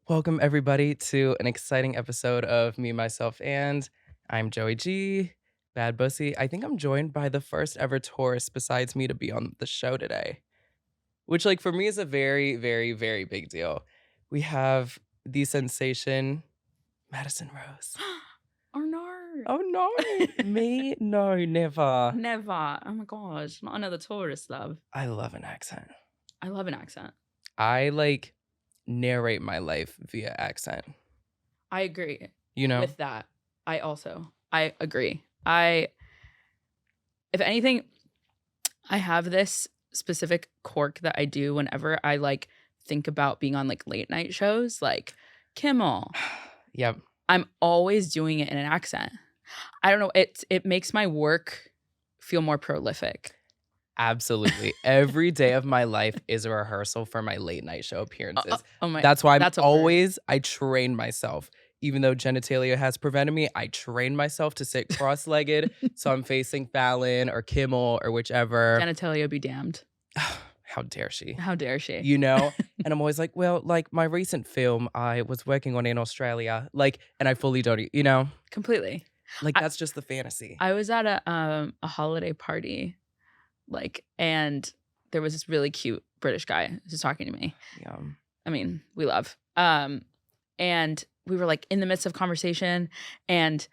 Welcome, everybody, to an exciting episode of Me, Myself, and I'm Joey G, Bad Bussy. I think I'm joined by the first ever Taurus besides me to be on the show today, which, like, for me is a very, very, very big deal. We have the sensation, Madison Rose. Oh no. Oh, no. Me? No, never. Never. Oh my gosh. Not another Taurus, love. I love an accent. I love an accent. I, narrate my life via accent. I agree. You know? With that. I agree. If anything, I have this specific quirk that I do whenever I think about being on late night shows, like Kimmel. Yep. I'm always doing it in an accent. I don't know. It makes my work feel more prolific. Absolutely. Every day of my life is a rehearsal for my late night show appearances. That's why I train myself. Even though genitalia has prevented me, I train myself to sit cross-legged. So I'm facing Fallon or Kimmel or whichever. Genitalia be damned. How dare she? How dare she? You know? And I'm always like, well, my recent film I was working on in Australia, and I fully don't, Completely. That's just the fantasy. I was at a holiday party, and there was this really cute British guy just talking to me. Yum. I mean, we love. And we were in the midst of conversation, and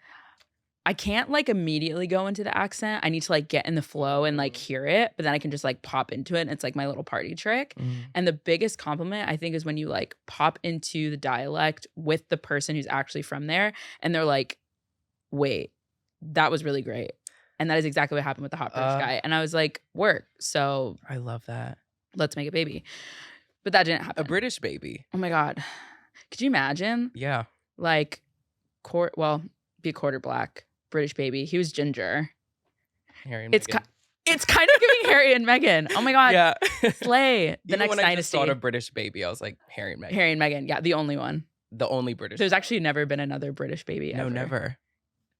I can't immediately go into the accent. I need to get in the flow and hear it, but then I can just pop into it. And it's my little party trick. And the biggest compliment I think is when you pop into the dialect with the person who's actually from there, and they're like, wait, that was really great. And that is exactly what happened with the hot British guy. And I was like, work. So I love that. Let's make a baby. But that didn't happen. A British baby. Oh my God. Could you imagine? Yeah. Be a quarter black British baby. He was ginger. Harry and Meghan. It's kind of giving Harry and Meghan. Oh my God. Yeah. Slay. The next when I just dynasty. thought a British baby, I was like, Harry and Meghan. Harry and Meghan. Yeah, the only one. The only British. There's actually never been another British baby ever. No, never.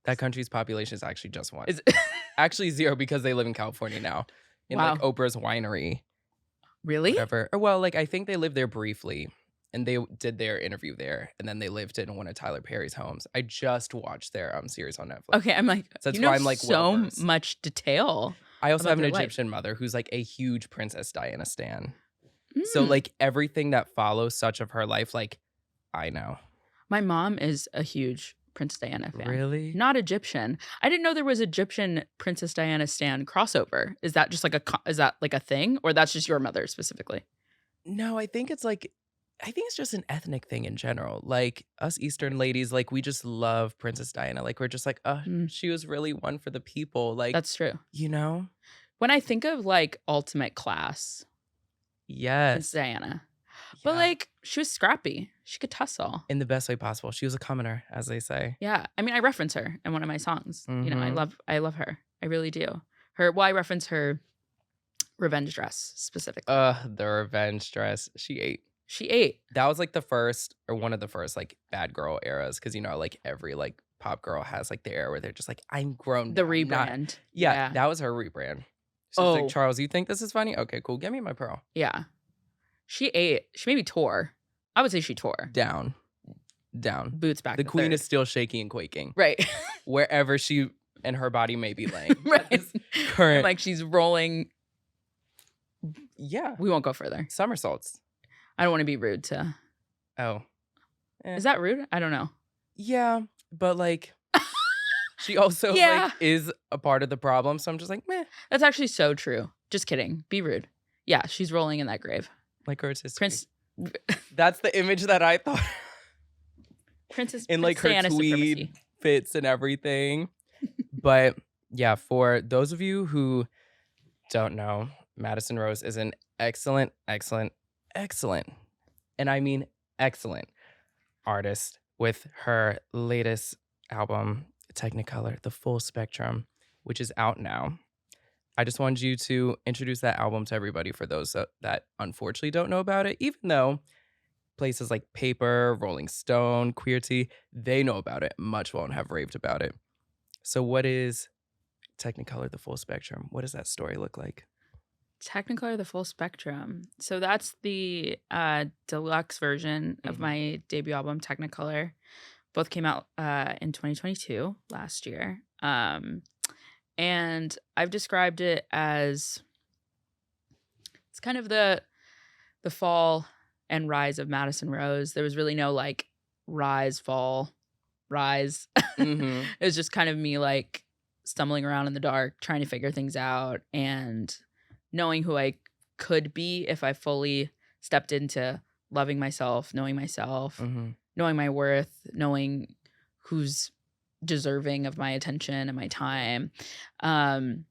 That country's population is actually just one. Actually 0 because they live in California now. In Oprah's winery. Really? Whatever. Or well, I think they lived there briefly. And they did their interview there. And then they lived in one of Tyler Perry's homes. I just watched their series on Netflix. Okay, I'm like, so that's why I'm so much detail. I also have an Egyptian mother who's a huge Princess Diana stan. So everything that follows such of her life, I know. My mom is a huge Princess Diana fan. Really? Not Egyptian. I didn't know there was Egyptian Princess Diana stan crossover. Is that just a thing, or that's just your mother specifically? No, I think it's it's just an ethnic thing in general. Us Eastern ladies, we just love Princess Diana. We're just she was really one for the people. That's true. You know? When I think of ultimate class, yes, Princess Diana. Yeah. But she was scrappy. She could tussle. In the best way possible. She was a commoner, as they say. Yeah. I mean, I reference her in one of my songs. Mm-hmm. I love her. I really do. I reference her revenge dress specifically. The revenge dress. She ate. That was the first or one of the first bad girl eras. Cause every pop girl has the era where they're just I'm grown. The rebrand. Yeah. That was her rebrand. So it's Charles, you think this is funny? Okay, cool. Give me my pearl. Yeah. She ate. She maybe tore. I would say she tore. Down. Boots back. The queen is still shaking and quaking. Right. Wherever she and her body may be laying. Right. Current. She's rolling. Yeah. We won't go further. Somersaults. I don't want to be rude to. Oh. Is that rude? I don't know. Yeah. But she also is a part of the problem. So I'm just meh. That's actually so true. Just kidding. Be rude. Yeah. She's rolling in that grave. Her sister. Prince. That's the image that I thought. Princess in her Diana tweed supremacy. Fits and everything. But yeah, for those of you who don't know, Madison Rose is an excellent, and I mean excellent artist with her latest album, Technicolor, The Full Spectrum, which is out now. I just wanted you to introduce that album to everybody for those that unfortunately don't know about it, even though places like Paper, Rolling Stone, Queer Tea, they know about it. Much won't have raved about it. So what is Technicolor, The Full Spectrum? What does that story look like? Technicolor, the full spectrum. So that's the deluxe version of Mhm. my debut album, Technicolor. Both came out in 2022, last year. And I've described it as it's kind of the fall and rise of Madison Rose. There was really no like rise, fall, rise. Mhm. It was just kind of me like stumbling around in the dark, trying to figure things out and knowing who I could be if I fully stepped into loving myself, Mhm. knowing my worth, knowing who's deserving of my attention and my time. And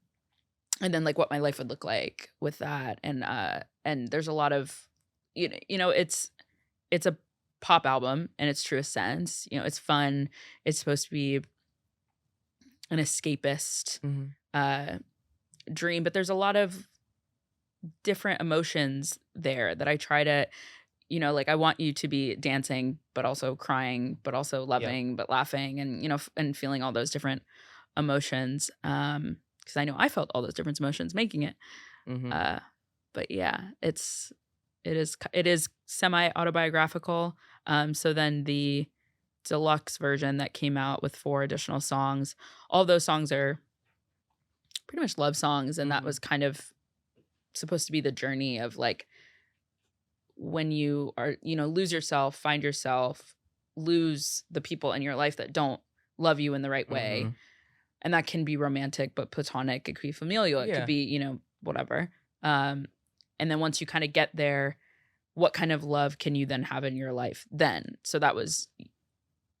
then like what my life would look like with that. And there's a lot of it's a pop album in its truest sense. It's fun. It's supposed to be an escapist Mhm. dream, but there's a lot of different emotions there that I try to, like I want you to be dancing, but also crying, but also Yep. loving, but laughing, and and feeling all those different emotions. Because I know I felt all those different emotions making it. Mhm. But yeah, it is semi autobiographical. So then the deluxe version that came out with 4 additional songs, all those songs are pretty much love songs, and that Mhm. was kind of supposed to be the journey of like when you are, lose yourself, find yourself, lose the people in your life that don't love you in the right way. Mhm. And that can be romantic, but platonic, it could be familial, it could Yeah. be, whatever. And then once you kind of get there, what kind of love can you then have in your life then? So that was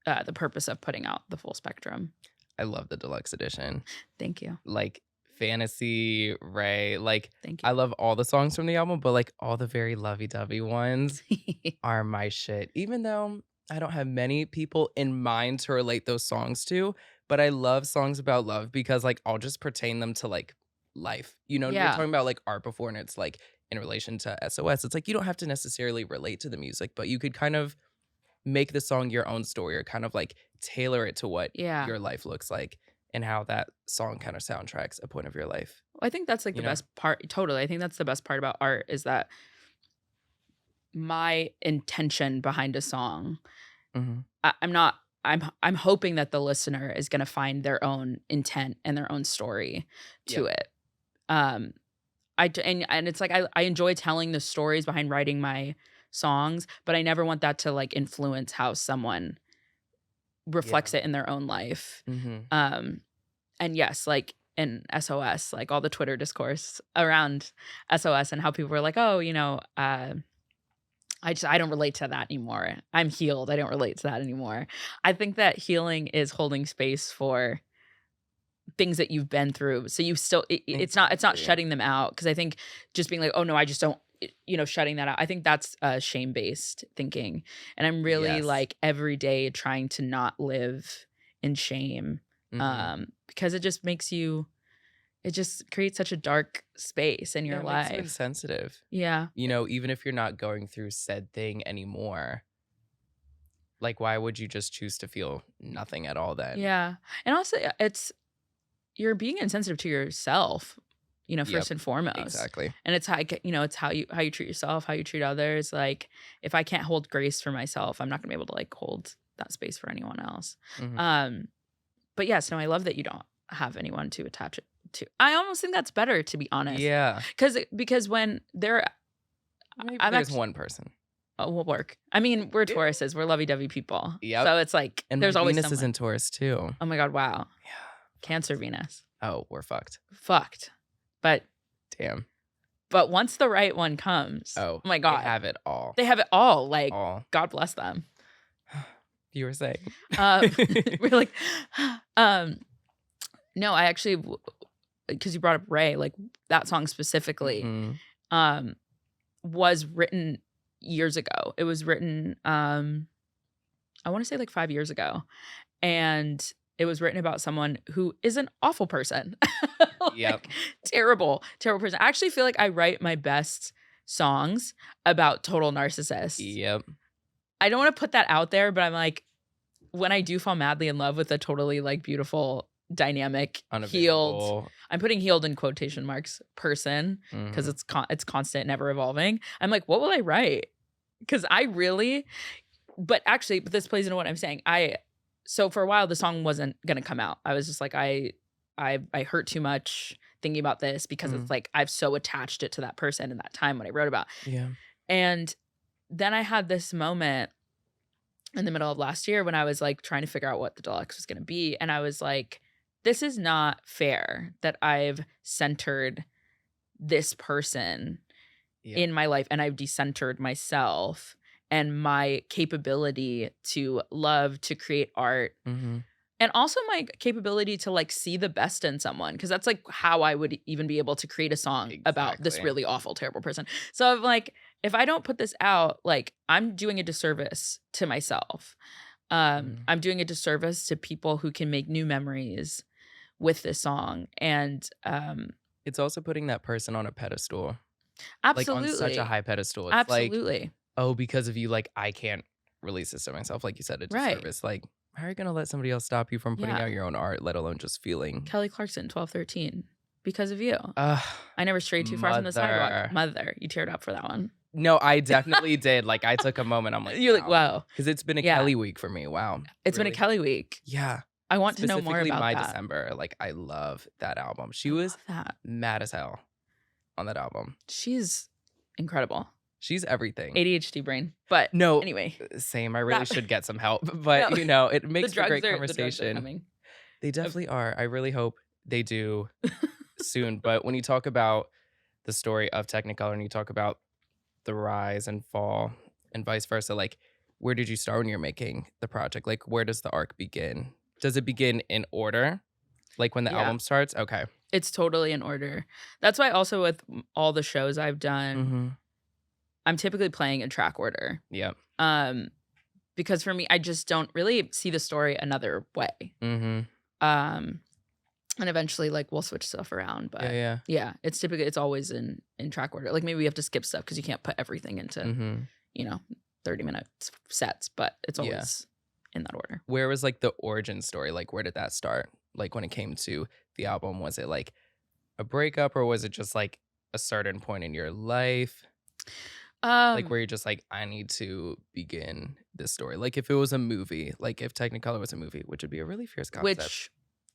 the purpose of putting out the full spectrum. I love the deluxe edition. Thank you. Like Fantasy, Ray, like Thank I love all the songs from the album, but like all the very lovey-dovey ones you. are my shit. Even though I don't have many people in mind to relate those songs to, but I love songs about love because like I'll just pertain them to like life. We were Yeah. talking about like art before and it's like in relation to SOS. It's like you don't have to necessarily relate to the music, but you could kind of make the song your own story or kind of like tailor it to what Yeah. your life looks like and how that song kind of soundtracks a point of your life. I think that's like the You know? best part. Totally. I think that's the best part about art is that my intention behind a song, Mhm. I'm not I'm hoping that the listener is going to find their own intent and their own story to Yep. it. And it's like I enjoy telling the stories behind writing my songs, but I never want that to like influence how someone reflects it in their own life. Mhm. And yes, like in SOS, like all the Twitter discourse around SOS and how people were like, oh, I don't relate to that anymore. I'm healed. I don't relate to that anymore. I think that healing is holding space for things that you've been through. So you still it's not Exactly. shutting them out, because I think just being like, oh no, I just don't, shutting that out. I think that's shame-based thinking. And I'm really Yes. like every day trying to not live in shame. Mhm. Because it just makes you, it just creates such a dark space in your Yeah, it makes you life. insensitive. Yeah. Even if you're not going through said thing anymore, like why would you just choose to feel nothing at all then? Yeah. And also you're being insensitive to yourself, Yep. first and foremost. Exactly. And it's it's how you treat yourself, how you treat others. Like if I can't hold grace for myself, I'm not gonna be able to like hold that space for anyone else. Mhm. But yes, no, I love that you don't have anyone to attach it to. I almost think that's better, to be honest. Yeah. Because when they're Maybe I'm there's actually one person. will work. I mean, we're Tauruses, we're lovey-dovey people. Yep. So it's like And there's my always Venus is someone. in Taurus too. Oh my god, wow. Yeah. Cancer Venus. Oh, we're fucked. Fucked. But Damn. once the right one comes, Oh my god. They have it all. They have it all. Like, All. God bless them. You were saying. We're like, no, I actually, because you brought up Ray, like that song specifically, Mhm. was written years ago. It was written, I want to say like 5 years ago, and it was written about someone who is an awful person. Yep. Terrible, terrible person. I actually feel like I write my best songs about total narcissists. Yep. I don't want to put that out there, but I'm like, when I do fall madly in love with a totally like beautiful dynamic, healed. Unavailable. I'm putting healed in quotation marks person because it's constant, never evolving. I'm like, what will I write? Because I really, but this plays into what I'm saying. So for a while the song wasn't gonna come out. I was just like, I hurt too much thinking about this because it's like I've so attached it to that person in that time when I wrote about. Yeah. And then I had this moment in the middle of last year when I was like trying to figure out what the deluxe was going to be. And I was like, this is not fair that I've centered this person in my life and I've decentered myself and my capability to love, to create art. And also my capability to like see the best in someone. Because that's like how I would even be able to create a song about this really awful, terrible person. So I'm like, if I don't put this out, like I'm doing a disservice to myself. I'm doing a disservice to people who can make new memories with this song. And it's also putting that person on a pedestal. Absolutely. Like on such a high pedestal. It's absolutely. Like, oh, because of you, like I can't release this to myself. Like you said, a disservice. Like, how are you going to let somebody else stop you from putting out your own art, let alone just feeling? Kelly Clarkson, 12:13. Because of you. I never strayed too far from the sidewalk. Mother. You teared up for that one. No, I definitely did. Like, I took a moment. I'm like, you're like, wow. Because it's been a Kelly week for me. Wow. It's been a Kelly week. Yeah. I want to know more about my that. December. Like, I love that album. She was mad as hell on that album. She's incredible. She's everything. ADHD brain. But no, anyway. Same. I really should get some help. But, No. you know, it makes for great The conversation. drugs are coming. They definitely are. I really hope they do soon. But when you talk about the story of Technicolor and you talk about the rise and fall and vice versa, like, where did you start when you're making the project? Like, where does the arc begin? Does it begin in order? Like when the album starts? Okay. It's totally in order. That's why also with all the shows I've done, I'm typically playing in track order. Yeah. Because for me, I just don't really see the story another way. And eventually, like, we'll switch stuff around. But yeah, it's always in track order. Like maybe we have to skip stuff because you can't put everything into, 30-minute sets. But it's always in that order. Where was like the origin story? Like, where did that start? Like when it came to the album, was it like a breakup or was it just like a certain point in your life? Like where you're just like, I need to begin this story. Like if it was a movie, like if Technicolor was a movie, which would be a really fierce concept. Which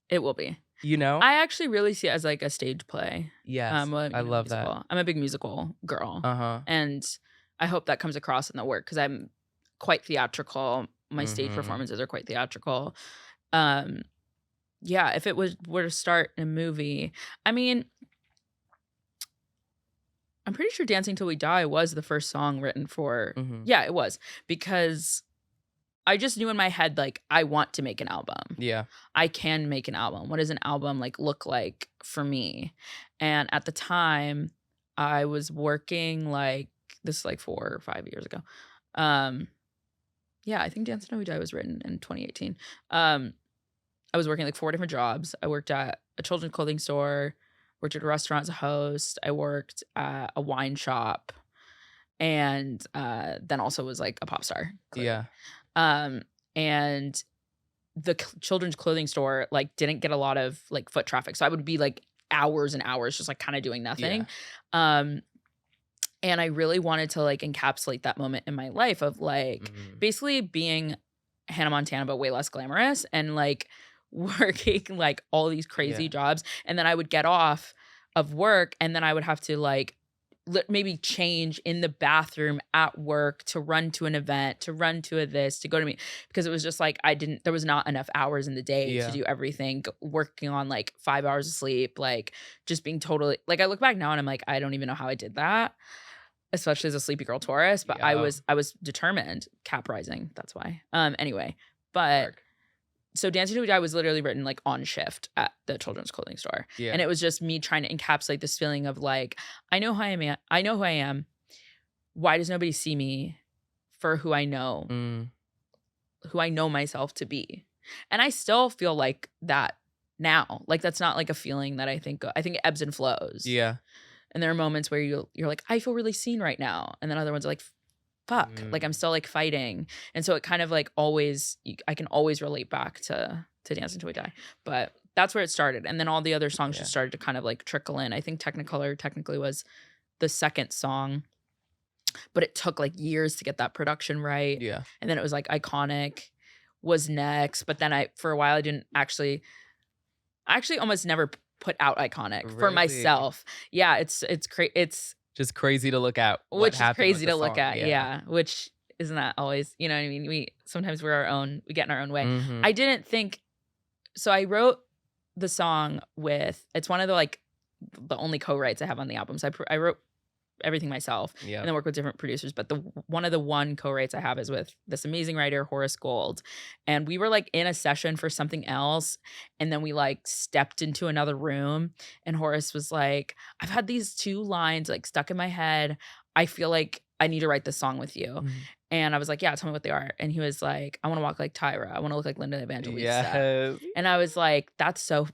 it will be. You know? I actually really see it as like a stage play. Yes, I love that. I'm a big musical girl. Uh-huh. And I hope that comes across in the work because I'm quite theatrical. My stage performances are quite theatrical. Yeah, if it were to start in a movie, I mean, I'm pretty sure Dancing Till We Die was the first song written for, yeah, it was. Because I just knew in my head, like, I want to make an album. Yeah. I can make an album. What does an album, like, look like for me? And at the time, I was working, like, this is like 4 or 5 years ago. Yeah, I think Dancing Till We Die was written in 2018. I was working like 4 different jobs. I worked at a children's clothing store, worked at a restaurant as a host. I worked at a wine shop, and then also was like a pop star. Clearly. Yeah. And the children's clothing store like didn't get a lot of like foot traffic, so I would be like hours and hours just like kind of doing nothing. Yeah. And I really wanted to like encapsulate that moment in my life of like basically being Hannah Montana but way less glamorous and like working like all these crazy jobs, and then I would get off of work and then I would have to like maybe change in the bathroom at work to run to an event, to run to this, to go to me, because it was just like there was not enough hours in the day to do everything, working on like 5 hours of sleep, like just being totally like, I look back now and I'm like, I don't even know how I did that, especially as a sleepy girl Taurus, but I was determined. Cap rising, that's why. Anyway, but so Dancing Till We Die was literally written like on shift at the children's clothing store. Yeah. And it was just me trying to encapsulate this feeling of like, I know who I am. I know who I am. Why does nobody see me for who I know myself to be? And I still feel like that now. Like that's not like a feeling that I think it ebbs and flows. Yeah. And there are moments where you're like, I feel really seen right now. And then other ones are like, fuck, like I'm still like fighting. And so it kind of like always, I can always relate back to Dancing Till We Die. But that's where it started. And then all the other songs Yeah. just started to kind of like trickle in. I think Technicolor technically was the second song, but it took like years to get that production right. Yeah. And then it was like Iconic was next. But then for a while, I actually almost never put out Iconic for Really? myself. Yeah, it's Just crazy to look at what which is happened with crazy the to look song. at. Yeah, which isn't that always, you know what I mean? We sometimes we get in our own way. Mhm. I didn't think so. I wrote the song with, it's one of the like the only co-writes I have on the album. So I wrote everything myself Yeah. and then work with different producers. But one of the co-writes I have is with this amazing writer, Horace Gold. And we were like in a session for something else. And then we like stepped into another room and Horace was like, I've had these 2 lines like stuck in my head. I feel like I need to write this song with you. Mhm. And I was like, yeah, tell me what they are. And he was like, I want to walk like Tyra. I want to look like Linda Evangelista. Yes. And I was like, that's so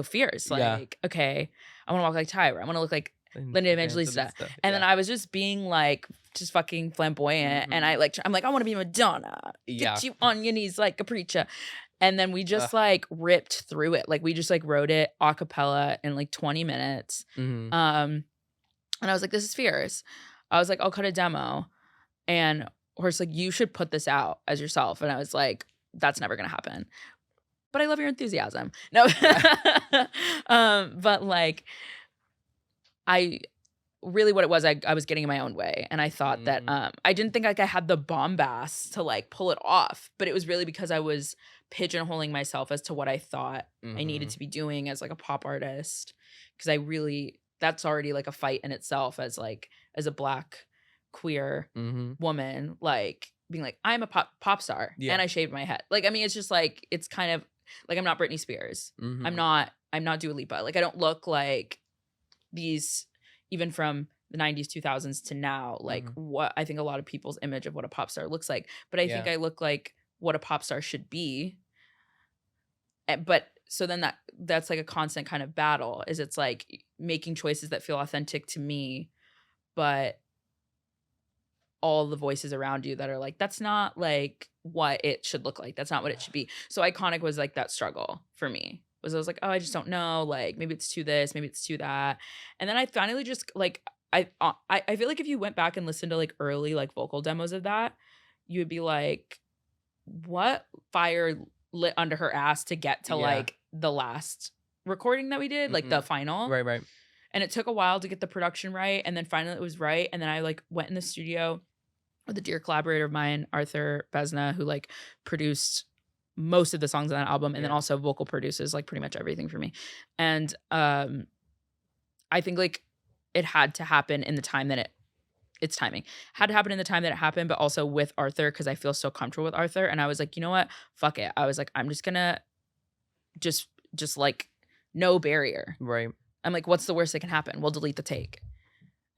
fierce. Yeah. Like, okay, I want to walk like Tyra. I want to look like Linda Evangelista. And then I was just being like, just fucking flamboyant. And I'm like, I want to be Madonna. Yeah. Get you on your knees like a preacher. And then we just like ripped through it. Like we just like wrote it a cappella in like 20 minutes. Mhm. And I was like, this is fierce. I was like, I'll cut a demo. And Horace like, you should put this out as yourself. And I was like, that's never gonna happen. But I love your enthusiasm. No. But like I really what it was, I was getting in my own way. And I thought that I didn't think like I had the bombast to like pull it off. But it was really because I was pigeonholing myself as to what I thought I needed to be doing as like a pop artist. Because that's already like a fight in itself as a Black queer woman, like being like, I'm a pop star and I shaved my head. Like, I mean, it's just like, it's kind of like, I'm not Britney Spears. I'm not Dua Lipa. Like, I don't look like these, even from the 90s, 2000s to now, like what I think a lot of people's image of what a pop star looks like. But I think I look like what a pop star should be. But so then that's like a constant kind of battle, is it's like making choices that feel authentic to me, but all the voices around you that are like, that's not like what it should look like. That's not what it should be. So Iconic was like that struggle for me. I was like, oh, I just don't know. Like maybe it's too this, maybe it's too that. And then I finally just like, I feel like if you went back and listened to like early like vocal demos of that, you would be like, what fire lit under her ass to get to like the last recording that we did, like the final. Right. And it took a while to get the production right. And then finally it was right. And then I like went in the studio with a dear collaborator of mine, Arthur Besna, who like produced most of the songs on that album and then also vocal produces like pretty much everything for me. And I think like it had to happen in the time that it's timing. Had to happen in the time that it happened, but also with Arthur because I feel so comfortable with Arthur. And I was like, you know what? Fuck it. I was like, I'm just gonna just like no barrier. Right. I'm like, what's the worst that can happen? We'll delete the take.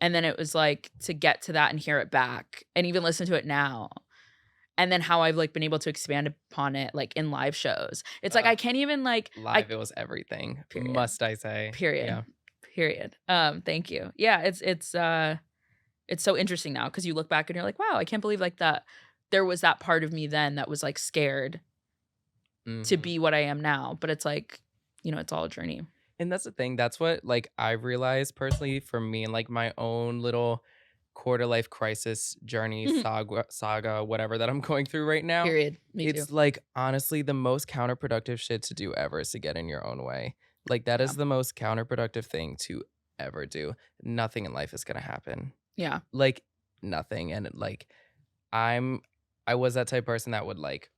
And then it was like to get to that and hear it back and even listen to it now. And then how I've like been able to expand upon it like in live shows. It's like I can't even like live. It was everything. Period. Must I say? Period. Yeah. Period. Thank you. Yeah, it's so interesting now because you look back and you're like, wow, I can't believe like that there was that part of me then that was like scared to be what I am now. But it's like, you know, it's all a journey. And that's the thing. That's what like I've realized personally for me and like my own little quarter life crisis journey saga, whatever that I'm going through right now. Period. Me It's too. like honestly the most counterproductive shit to do ever is to get in your own way. Like that is the most counterproductive thing to ever do. Nothing in life is gonna happen. Yeah. Like nothing. And like I was that type of person that would like,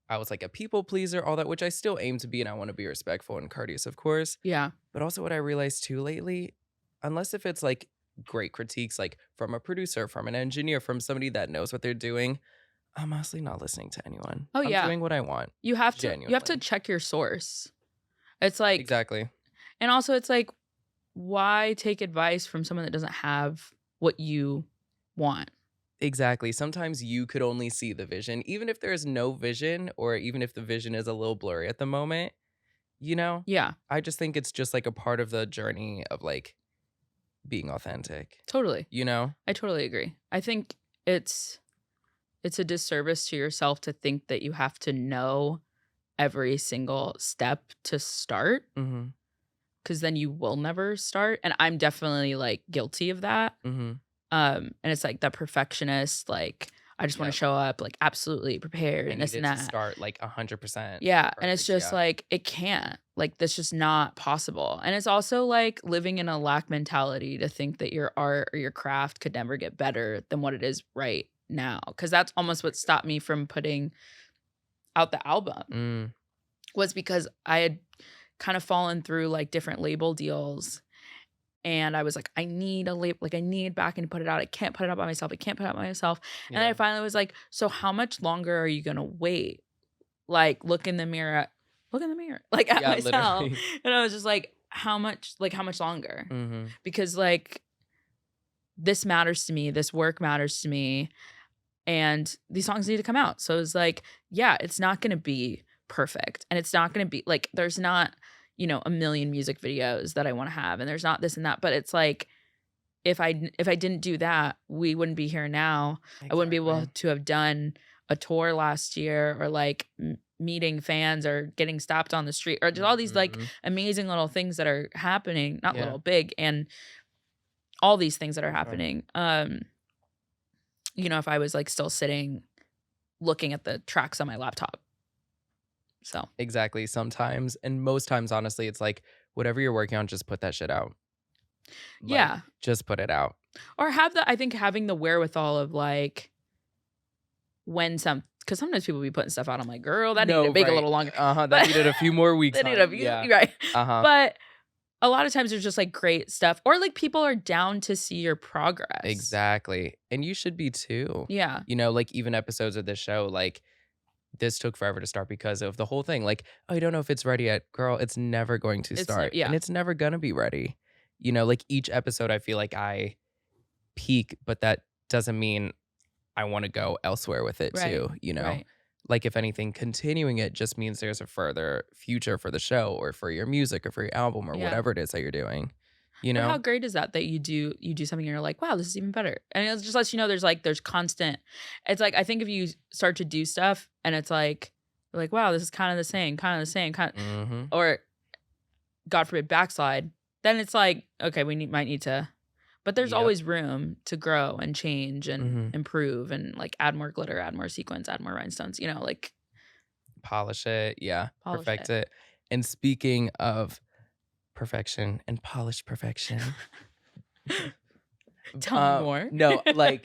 I was like a people pleaser, all that, which I still aim to be, and I want to be respectful and courteous, of course. Yeah. But also what I realized too lately, unless if it's like great critiques, like from a producer, from an engineer, from somebody that knows what they're doing, I'm honestly not listening to anyone. Oh, I'm doing what I want. You have to Genuinely. check your source. It's like Exactly. And also it's like, why take advice from someone that doesn't have what you want? Exactly. Sometimes you could only see the vision, even if there is no vision, or even if the vision is a little blurry at the moment, you know? Yeah. I just think it's just like a part of the journey of like being authentic. Totally. You know? I totally agree. I think it's a disservice to yourself to think that you have to know every single step to start, Mm-hmm. because then you will never start. And I'm definitely like guilty of that. Mm-hmm. And it's like that perfectionist, like I just want to Yep. show up like absolutely prepared I and need this it and to that. start like 100%. Yeah. And it's Perfect. just Yeah. like, it can't. Like, that's just not possible. And it's also like living in a lack mentality to think that your art or your craft could never get better than what it is right now. Cause that's almost what stopped me from putting out the album, Mm. was because I had kind of fallen through like different label deals. And I was like, I need a label, like I need backing to put it out. I can't put it out by myself. I can't put it out by myself. And then I Yeah. finally was like, so how much longer are you gonna wait? Like look in the mirror, like at Yeah, myself. literally. And I was just like, how much longer? Mm-hmm. Because like this matters to me, this work matters to me, and these songs need to come out. So it's like, yeah, it's not gonna be perfect. And it's not gonna be like there's not, a million music videos that I want to have, and there's not this and that. But it's like if I didn't do that, we wouldn't be here now. I wouldn't be able Exactly. to have done a tour last year, or like meeting fans, or getting stopped on the street, or just all these like Mm-hmm. amazing little things that are happening, not Yeah. little, big, and all these things that are For sure. happening. If I was like still sitting looking at the tracks on my laptop. So, Exactly. Sometimes, and most times, honestly, it's like whatever you're working on, just put that shit out. Like, yeah. just put it out. Or I think having the wherewithal of like because sometimes people be putting stuff out. I'm like, girl, that needed to bake a little longer. That But needed a few more weeks. that needed a few, Yeah. right. Uh-huh. But a lot of times there's just like great stuff, or like people are down to see your progress. Exactly. And you should be too. Yeah. Like even episodes of this show, like this took forever to start because of the whole thing. Like, oh, you don't know if it's ready yet. Girl, it's never going to start. Yeah. And it's never gonna be ready. Like each episode I feel like I peak, but that doesn't mean I want to go elsewhere with it too. Right. Like if anything, continuing it just means there's a further future for the show or for your music or for your album or Yeah. whatever it is that you're doing. But how great is that you do something and you're like, wow, this is even better. And it just lets you know there's constant. It's like, I think if you start to do stuff and it's like, you're like, wow, this is kind of the same, Mm-hmm. or God forbid backslide, then it's like, okay, might need to. But there's Yep. always room to grow and change and Mhm. improve and like add more glitter, add more sequins, add more rhinestones, like Polish it. Yeah. Polish Perfect it. And speaking of perfection and polished perfection. Tell me more. No, like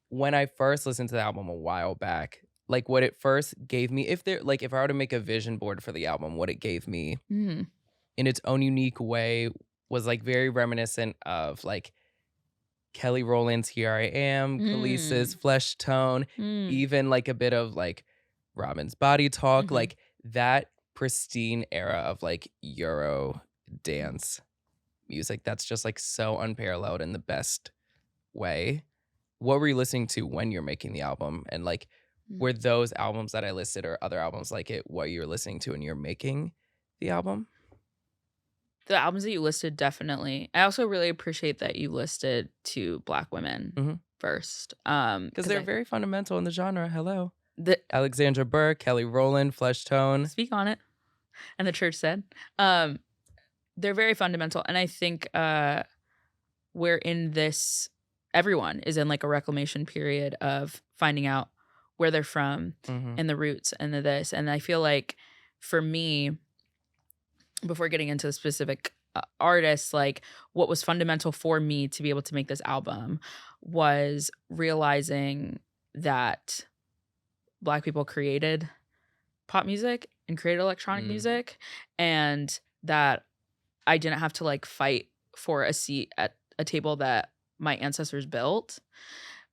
when I first listened to the album a while back, like what it first gave me, if I were to make a vision board for the album, what it gave me Mhm. in its own unique way was like very reminiscent of like Kelly Rowland's Here I Am, Khalees's Flesh Tone, even like a bit of like Robin's Body Talk, like that pristine era of like Euro dance music that's just like so unparalleled in the best way. What were you listening to when you're making the album? And like, were those albums that I listed or other albums like it what you were listening to when you're making the album? The albums that you listed, definitely. I also really appreciate that you listed 2 Black women first. Because they're very fundamental in the genre. Hello. The Alexandra Burke, Kelly Rowland, Flesh Tone. Speak on it. And the church said. They're very fundamental. And I think we're in this, everyone is in like a reclamation period of finding out where they're from and the roots and the this. And I feel like for me, before getting into the specific artists, like what was fundamental for me to be able to make this album was realizing that Black people created pop music and created electronic music, and that I didn't have to like fight for a seat at a table that my ancestors built,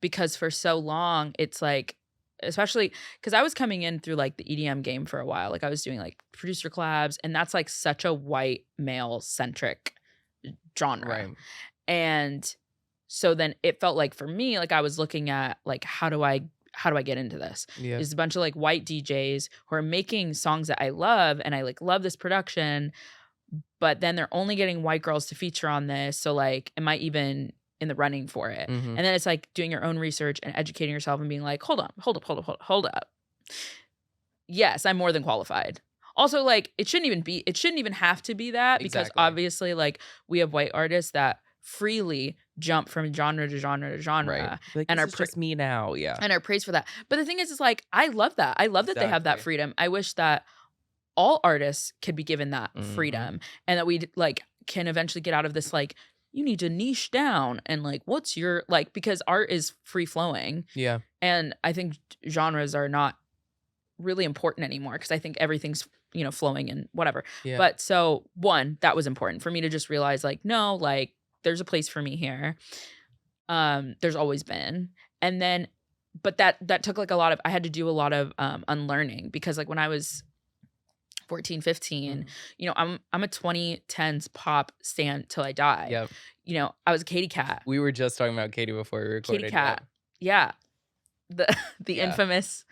because for so long it's like, especially because I was coming in through like the EDM game for a while. Like I was doing like producer collabs, and that's like such a white male centric genre. Right. And so then it felt like for me, like I was looking at like, how do I get into this? Yeah. There's a bunch of like white DJs who are making songs that I love, and I like love this production, but then they're only getting white girls to feature on this. So like, am I even in the running for it? And then it's like doing your own research and educating yourself and being like, hold up. Yes, I'm more than qualified. Also, like, it shouldn't even have to be that because Exactly. obviously, like, we have white artists that freely jump from genre to genre to Right. genre Like, and this are is just me now. Yeah. and are praised for that. But the thing is like, I love that. I love that they have that Exactly. freedom. I wish that all artists could be given that Mhm. freedom and that we like can eventually get out of this like you need to niche down and like what's your like because art is free flowing Yeah. and I think genres are not really important anymore because I think everything's flowing and whatever. Yeah. But so one that was important for me to just realize like no like there's a place for me here. There's always been. And then but that took like a lot of I had to do a lot of unlearning because like when I was 14, 15, I'm a 2010s pop stan till I die. Yep. I was a Katy Cat. We were just talking about Katie before we recorded. Katy Cat. Yeah. The Yeah. infamous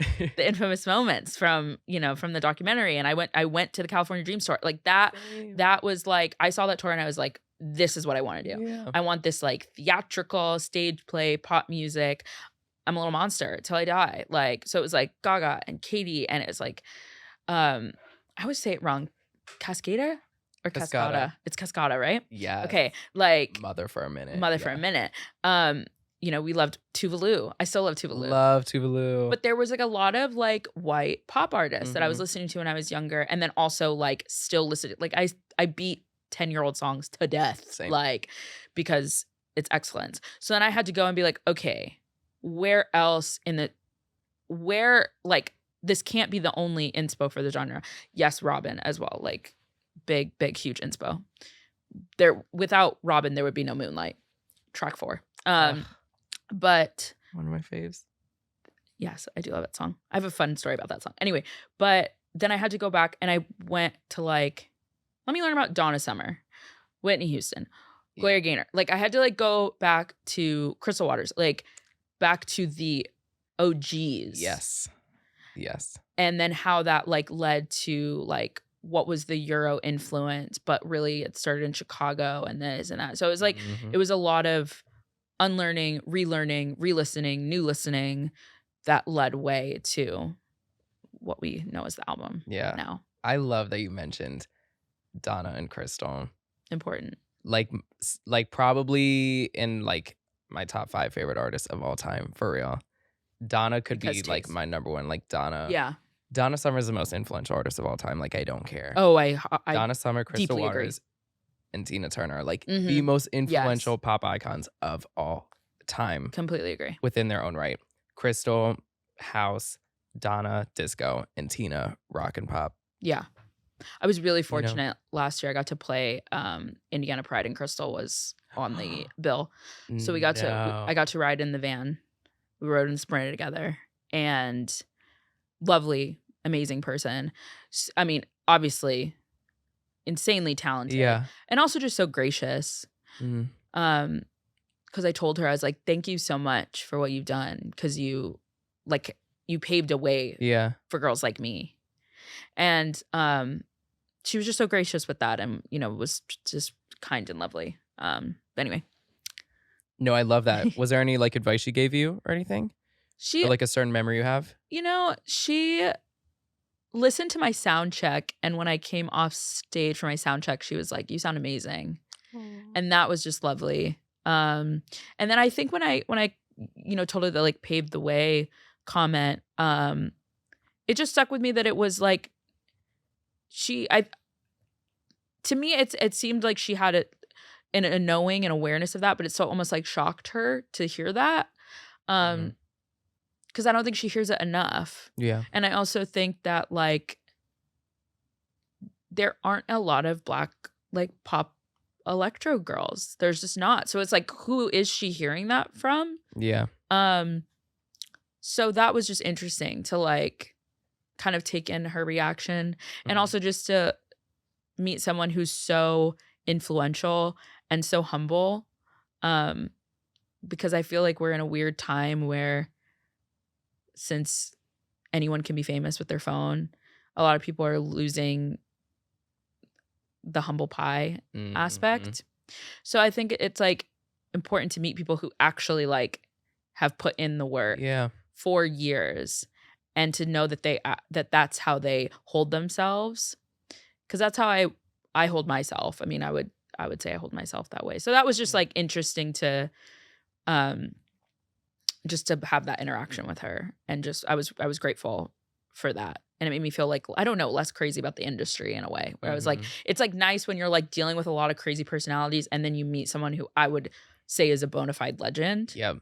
moments from the documentary. And I went to the California Dream Store. Like that was like I saw that tour and I was like, this is what I want to do. Yeah. I want this like theatrical stage play, pop music. I'm a little monster till I die. Like, so it was like Gaga and Katy, and it was like, I always say it wrong. Cascada or Cascada. Cascada? It's Cascada, right? Yeah. Okay. Like Mother for a minute. for a minute. We loved Tuvalu. I still love Tuvalu. Love Tuvalu. But there was like a lot of like white pop artists that I was listening to when I was younger, and then also like still listening. Like I beat 10-year-old songs to death, Same. like because it's excellence. So then I had to go and be like, okay, where else like this can't be the only inspo for the genre. Yes, Robin as well, like big huge inspo. There without Robin there would be no Moonlight. Track 4. But one of my faves. yes, I do love that song. I have a fun story about that song. Anyway, but then I had to go back and I went to like, let me learn about Donna Summer, Whitney Houston, Gloria Gaynor. Like I had to like go back to Crystal Waters, like back to the OGs. Yes. And then how that like led to like what was the Euro influence, but really it started in Chicago and this and that. So it was like, it was a lot of unlearning, relearning, re-listening, new listening that led way to what we know as the album. Yeah. Now. I love that you mentioned Donna and Crystal. Important. Like probably in like my top 5 favorite artists of all time, for real. Donna could be like my number one. Like Donna. Yeah. Donna Summer is the most influential artist of all time. Like I don't care. Oh, I Donna Summer, Crystal deeply agree. Waters, and Tina Turner are like the most influential pop icons of all time. Completely agree. Within their own right. Crystal, house, Donna, disco, and Tina, rock and pop. Yeah. I was really fortunate last year. I got to play Indiana Pride, and Crystal was on the bill. So I got to ride in the van. We rode and sprinted together, and lovely, amazing person. I mean, obviously insanely talented. Yeah. And also just so gracious. Because I told her, I was like, thank you so much for what you've done. Because you paved a way for girls like me. And she was just so gracious with that, and was just kind and lovely. Anyway. No, I love that. Was there any like advice she gave you or anything? Or like a certain memory you have? She listened to my sound check, and when I came off stage for my sound check, she was like, you sound amazing. And that was just lovely. And then I think when I told her that like paved the way comment, it just stuck with me that it was like to me it seemed like she had it in a knowing and awareness of that, but it so almost like shocked her to hear that. Because I don't think she hears it enough. Yeah. And I also think that like there aren't a lot of Black like pop electro girls. There's just not. So it's like, who is she hearing that from? Yeah. So that was just interesting to like kind of take in her reaction, and also just to meet someone who's so influential and so humble. Because I feel like we're in a weird time where, since anyone can be famous with their phone, a lot of people are losing the humble pie aspect. So I think it's like important to meet people who actually like have put in the work for years and to know that that's how they hold themselves, because that's how I hold myself. I mean, I would say I hold myself that way. So that was just like interesting to just to have that interaction with her, and just I was grateful for that. And it made me feel like, I don't know, less crazy about the industry in a way, where I was like, it's like nice when you're like dealing with a lot of crazy personalities and then you meet someone who I would say is a bona fide legend. Yep.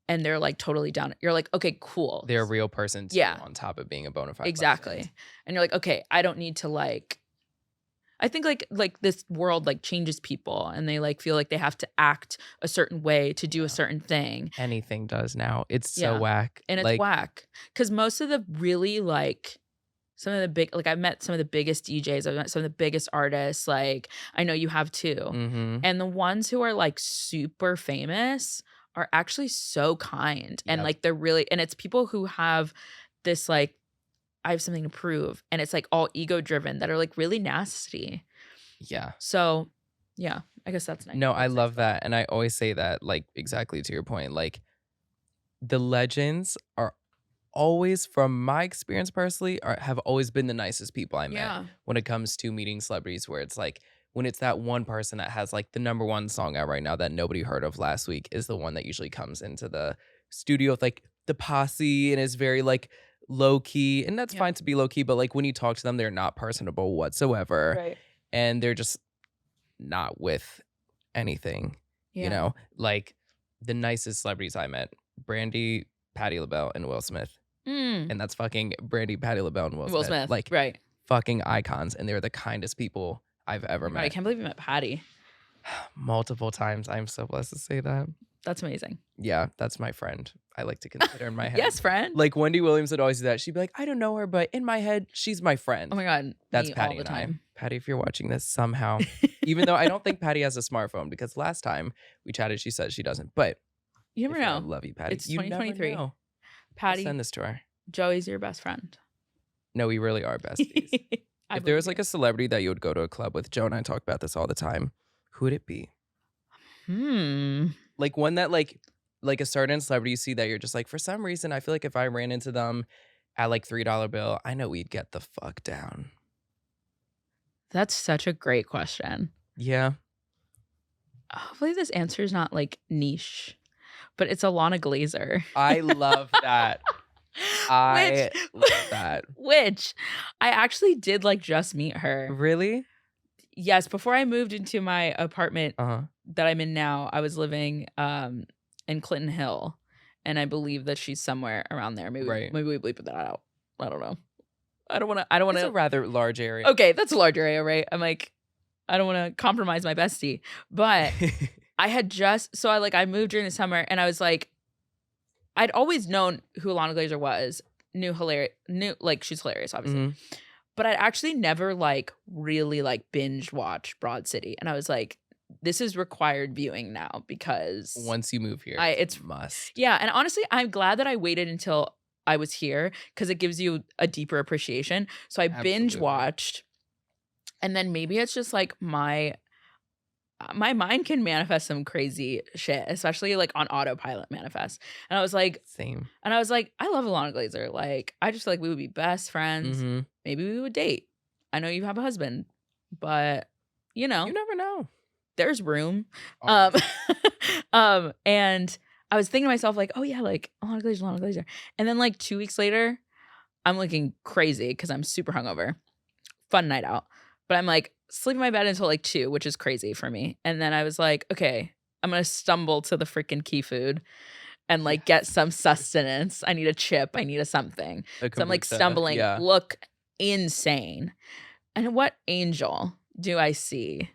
And they're like totally down. You're like, okay, cool. They're a real person too, on top of being a bona fide exactly. legend. And you're like, okay, I don't need to like, I think like this world like changes people, and they like feel like they have to act a certain way to do a certain thing. Anything does now. It's so whack. And it's whack. Because most of the really like some of the big, like I've met some of the biggest DJs, I've met some of the biggest artists, like I know you have too. And the ones who are like super famous are actually so kind. And like they're really, and it's people who have this like, I have something to prove, and it's like all ego driven, that are like really nasty. Yeah. So yeah, I guess that's nice. No, I love that. And I always say that, like, exactly to your point, like the legends are always, from my experience personally, have always been the nicest people I met when it comes to meeting celebrities, where it's like, when it's that one person that has like the number one song out right now that nobody heard of last week is the one that usually comes into the studio with like the posse and is very like low key, and that's fine to be low key, but like when you talk to them, they're not personable whatsoever, Right. and they're just not with anything. You know, like the nicest celebrities I met: Brandy, Patti LaBelle, and Will Smith. And that's fucking Brandy, Patti LaBelle, and Will Smith. Like fucking icons, and they're the kindest people I've ever met. I can't believe you met Patti. Multiple times. I'm so blessed to say that. That's amazing. Yeah, that's my friend. I like to consider in my head. Yes, friend. Like Wendy Williams would always do that. She'd be like, I don't know her, but in my head, she's my friend. Oh my God. That's me Patti all the and time. I. Patti, if you're watching this somehow, even though I don't think Patti has a smartphone, because last time we chatted, she said she doesn't. But you never know. I love you, Patti. It's 2023. Patti, send this to her. Joey's your best friend. No, we really are besties. If there was like a celebrity that you would go to a club with, Joe and I talk about this all the time, who would it be? Like one that like a certain celebrity you see that you're just like, for some reason, I feel like if I ran into them at like $3 bill, I know we'd get the fuck down. That's such a great question. Yeah. Hopefully this answer is not like niche, but it's Alana Glazer. I love that. I love that. Which I actually did like just meet her. Really? Yes. Before I moved into my apartment that I'm in now, I was living in Clinton Hill, and I believe that she's somewhere around there. Maybe we bleep that out. I don't know. I don't want to. It's a rather large area. Okay, that's a large area, right? I'm like, I don't want to compromise my bestie, but I had just I moved during the summer, and I was like, I'd always known who Alana Glazer was, knew like she's hilarious, obviously, but I'd actually never like really like binge watched Broad City, and I was like, this is required viewing now, because once you move here, it's must. Yeah, and honestly, I'm glad that I waited until I was here, because it gives you a deeper appreciation. So I binge watched, and then maybe it's just like my mind can manifest some crazy shit, especially like on autopilot manifest. And I was like, same. And I was like, I love Alana Glazer. Like, I just feel like we would be best friends. Maybe we would date. I know you have a husband, but you never know. There's room. And I was thinking to myself, like, oh yeah, like Alana Glazer. And then like 2 weeks later, I'm looking crazy because I'm super hungover. Fun night out. But I'm like, sleep in my bed until like 2, which is crazy for me. And then I was like, okay, I'm going to stumble to the freaking Key Food and like get some sustenance. I need a chip. I need a something. So I'm like stumbling, look insane. And what angel do I see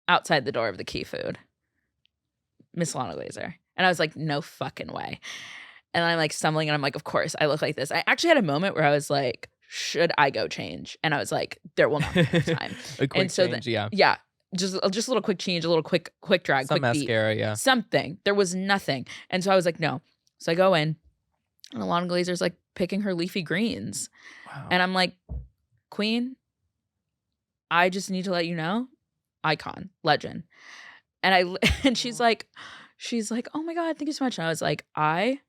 outside the door of the Key Food? Miss Alana Glazer. And I was like, no fucking way. And I'm like stumbling, and I'm like, of course, I look like this. I actually had a moment where I was like, should I go change? And I was like, there will not be enough time. A quick change, yeah. Just a little quick change, a little quick drag, some quick mascara, beat, something. There was nothing. And so I was like, no. So I go in, and Alana Glazer's like picking her leafy greens. Wow. And I'm like, Queen, I just need to let you know, icon, legend. And she's like, oh my God, thank you so much. And I was like, I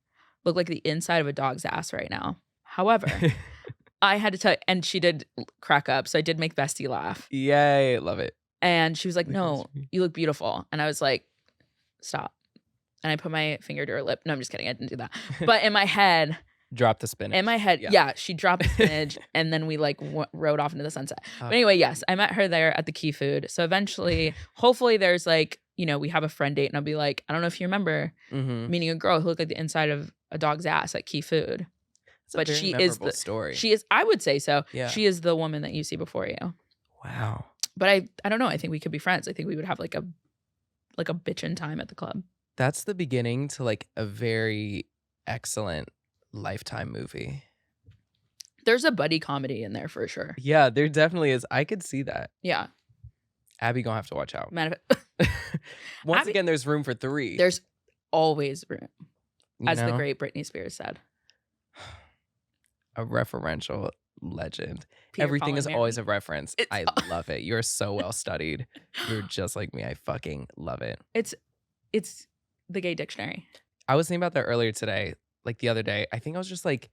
look like the inside of a dog's ass right now. However, I had to tell you, and she did crack up. So I did make Bestie laugh. Yay, love it. And she was like, Like, no, that's me. you look beautiful. And I was like, stop. And I put my finger to her lip. No, I'm just kidding. I didn't do that. But in my head, Drop the spinach. yeah, she dropped the spinach and then we like rode off into the sunset. But anyway, yes, I met her there at the Key Food. So eventually, hopefully there's like, you know, we have a friend date and I'll be like, I don't know if you remember meeting a girl who looked like the inside of a dog's ass at Key Food. It's a very memorable story. She is, I would say so. Yeah. She is the woman that you see before you. Wow. But I don't know. I think we could be friends. I think we would have like a bitchin' time at the club. That's the beginning to like a very excellent Lifetime movie. There's a buddy comedy in there for sure. Yeah, there definitely is. I could see that. Yeah. Abby gonna have to watch out. Once Abby, again, there's room for 3. There's always room, as the know? great Britney Spears said. A referential legend. Peter, Everything Paul, is and always Mary. a reference. I love it. You're so well studied. You're just like me. I fucking love it. It's the gay dictionary. I was thinking about that earlier today, like the other day. I think I was just like,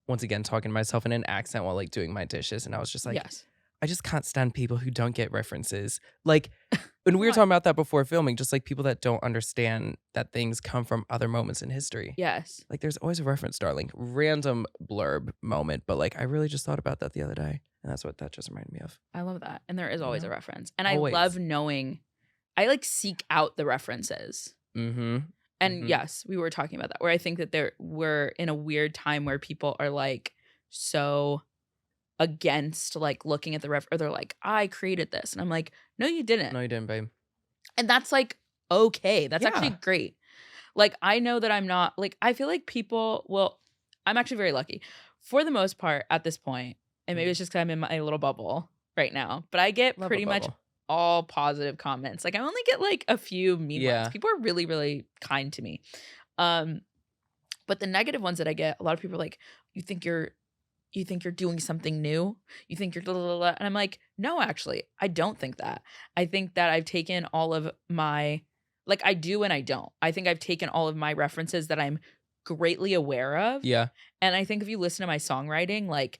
once again, talking to myself in an accent while like doing my dishes. And I was just like, Yes. I just can't stand people who don't get references. Like, and we were What? talking about that before filming, just like people that don't understand that things come from other moments in history. Yes. Like, there's always a reference, darling. Random blurb moment, but like, I really just thought about that the other day. And that's what that just reminded me of. I love that. And there is always a reference. And Always. I love knowing, I like seek out the references. Mm-hmm. And yes, we were talking about that, where I think that we're in a weird time where people are like so against like looking at the or they're like, I created this. And I'm like, no, you didn't. No, you didn't, babe. And that's like, okay. That's actually Yeah. great. Like, I know that I'm not like, I feel like I'm actually very lucky for the most part at this point. And maybe it's just because I'm in my little bubble right now, but I get Love a pretty much bubble. all positive comments. Like, I only get like a few mean Yeah. ones. People are really, really kind to me. But the negative ones that I get, a lot of people are like, you think you're doing something new? You think you're blah, blah, blah. And I'm like, no, actually, I don't think that. I think that I've taken all of my, like, I do and I don't. I think I've taken all of my references that I'm greatly aware of. Yeah. And I think if you listen to my songwriting, like,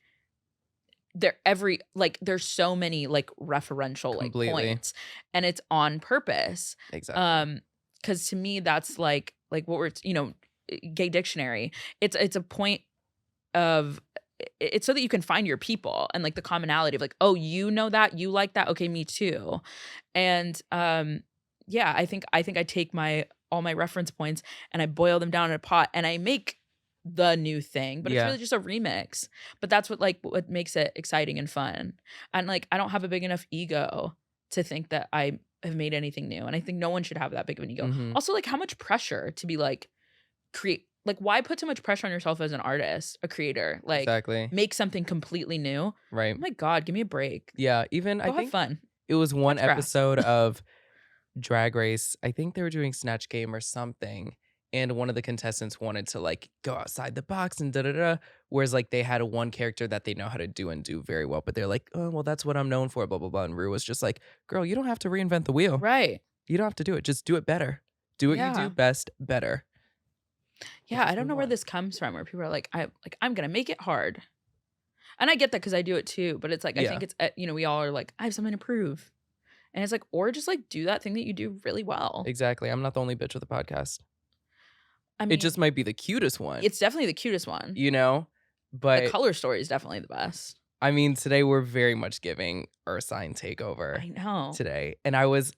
there's so many like referential like Completely. points, and it's on purpose. Exactly. Because to me, that's like what we're, gay dictionary. It's a point of, it's so that you can find your people and like the commonality of like, oh, you know that, you like that, okay, me too. And yeah, I think I take all my reference points and I boil them down in a pot and I make the new thing, but it's really just a remix. But that's what makes it exciting and fun. And like, I don't have a big enough ego to think that I have made anything new. And I think no one should have that big of an ego. Also, like, how much pressure to be like, create, like, why put so much pressure on yourself as an artist, a creator? Like, Exactly. make something completely new. Right. Oh my God, give me a break. Yeah. Even Go I have think fun. it was one Touch grass. episode of Drag Race. I think they were doing Snatch Game or something. And one of the contestants wanted to like go outside the box and da-da-da. Whereas like they had one character that they know how to do and do very well. But they're like, oh, well, that's what I'm known for, blah, blah, blah. And Rue was just like, girl, you don't have to reinvent the wheel. Right. You don't have to do it. Just do it better. Do what you do best better. Yeah, I don't know where this comes from, where people are like, I'm gonna make it hard. And I get that because I do it too. But it's like, I think it's, we all are like, I have something to prove. And it's like, or just like do that thing that you do really well. Exactly. I'm not the only bitch with a podcast. I mean, It just might be the cutest one. it's definitely the cutest one. you know? But The color story is definitely the best. I mean, today we're very much giving Earth sign takeover I know. today. And I was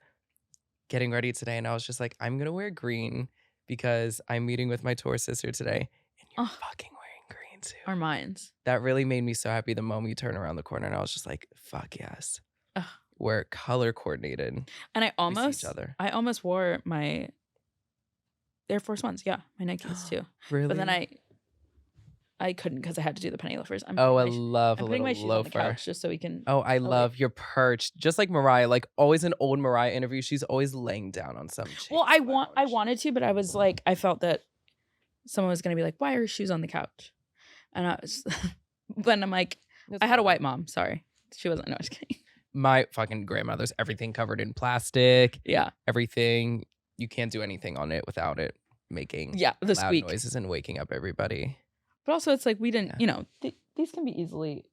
getting ready today and I was just like, I'm going to wear green because I'm meeting with my Taurus sister today. And you're fucking wearing green too. Our minds. That really made me so happy the moment you turn around the corner and I was just like, fuck yes. Ugh. We're color coordinated. And I We see each other. almost wore my Air Force Ones. Yeah, my Nikes too. Really? But then I couldn't because I had to do the penny loafers. I love I'm a putting my little shoes on the loafer. couch just so we can. Oh, I love your perch. Just like Mariah, like always in old Mariah interviews, she's always laying down on some chain Well, I lounge. wanted to, but I was like, I felt that someone was gonna be like, "Why are your shoes on the couch?" And I was, then I'm like, That's I had a fine. white mom. Sorry, she wasn't. No, I was kidding. My fucking grandmother's everything covered in plastic. Yeah, Everything. You can't do anything on it without it. making the loud squeak. noises and waking up everybody. But also it's like we didn't, these can be easily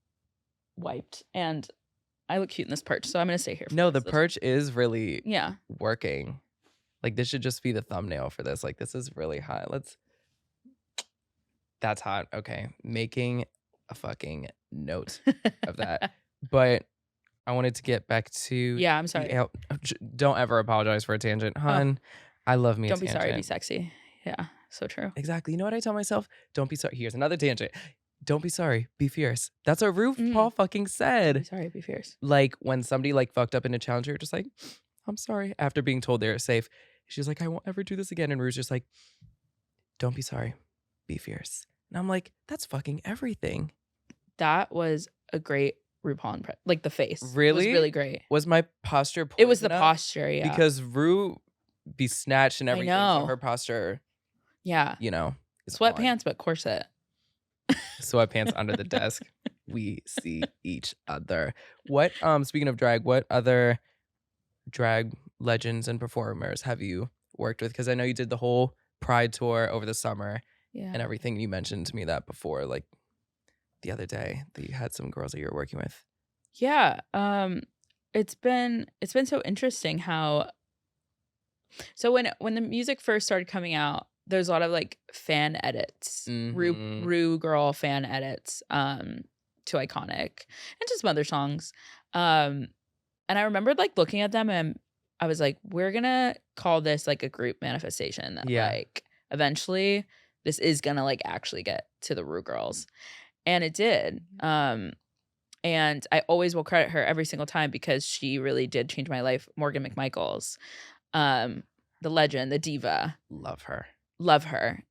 wiped, and I look cute in this perch, so I'm gonna stay here. No, the perch is really yeah working. Like this should just be the thumbnail for this. Like this is really hot. That's hot. Okay, making a fucking note of that. But I wanted to get back to yeah. I'm sorry. Don't ever apologize for a tangent, hun. I love me. Don't a be tangent. sorry. Be sexy. Yeah, so true. Exactly. You know what I tell myself? Don't be sorry. Here's another tangent. Don't be sorry. Be fierce. That's what RuPaul fucking said. Be sorry. Be fierce. Like when somebody like fucked up in a challenge, you're just like, I'm sorry. After being told they're safe, she's like, I won't ever do this again. And Ru's just like, don't be sorry. Be fierce. And I'm like, that's fucking everything. That was a great RuPaul impression. Like the face. Really? It was really great. Was my posture It was the enough? posture, yeah. Because Ru be snatched and everything. So her posture, yeah. Sweatpants, but corset. Sweatpants under the desk. We see each other. What, speaking of drag, what other drag legends and performers have you worked with? Because I know you did the whole Pride tour over the summer and everything. You mentioned to me that before, like the other day, that you had some girls that you were working with. Yeah. It's been so interesting how. So when the music first started coming out, there's a lot of like fan edits, Ru girl fan edits, to Iconic and just some other songs. And I remembered like looking at them and I was like, we're gonna call this like a group manifestation that like eventually this is gonna like actually get to the Ru girls. And it did. And I always will credit her every single time because she really did change my life. Morgan McMichaels, the legend, the diva. Love her.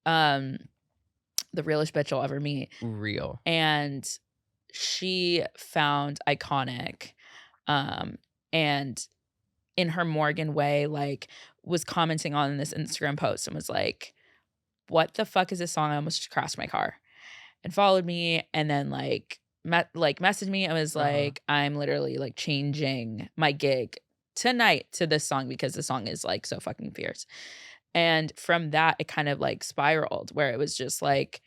The realest bitch you'll ever meet. Real. And she found Iconic, and in her Morgan way, like was commenting on this Instagram post and was like, what the fuck is this song? I almost just crashed my car. And followed me and then like messaged me and was like, I'm literally like changing my gig tonight to this song because the song is like so fucking fierce. And from that, it kind of like spiraled where it was just like,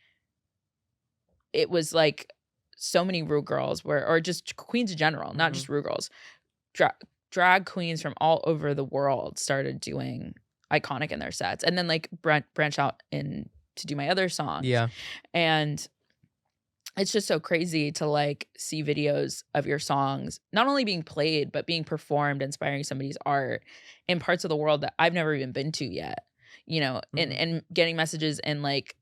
it was like so many Ru girls or just queens in general, not just Ru girls, drag queens from all over the world started doing Iconic in their sets and then like branch out in to do my other songs. Yeah. And it's just so crazy to like see videos of your songs not only being played but being performed, inspiring somebody's art in parts of the world that I've never even been to yet, and getting messages in like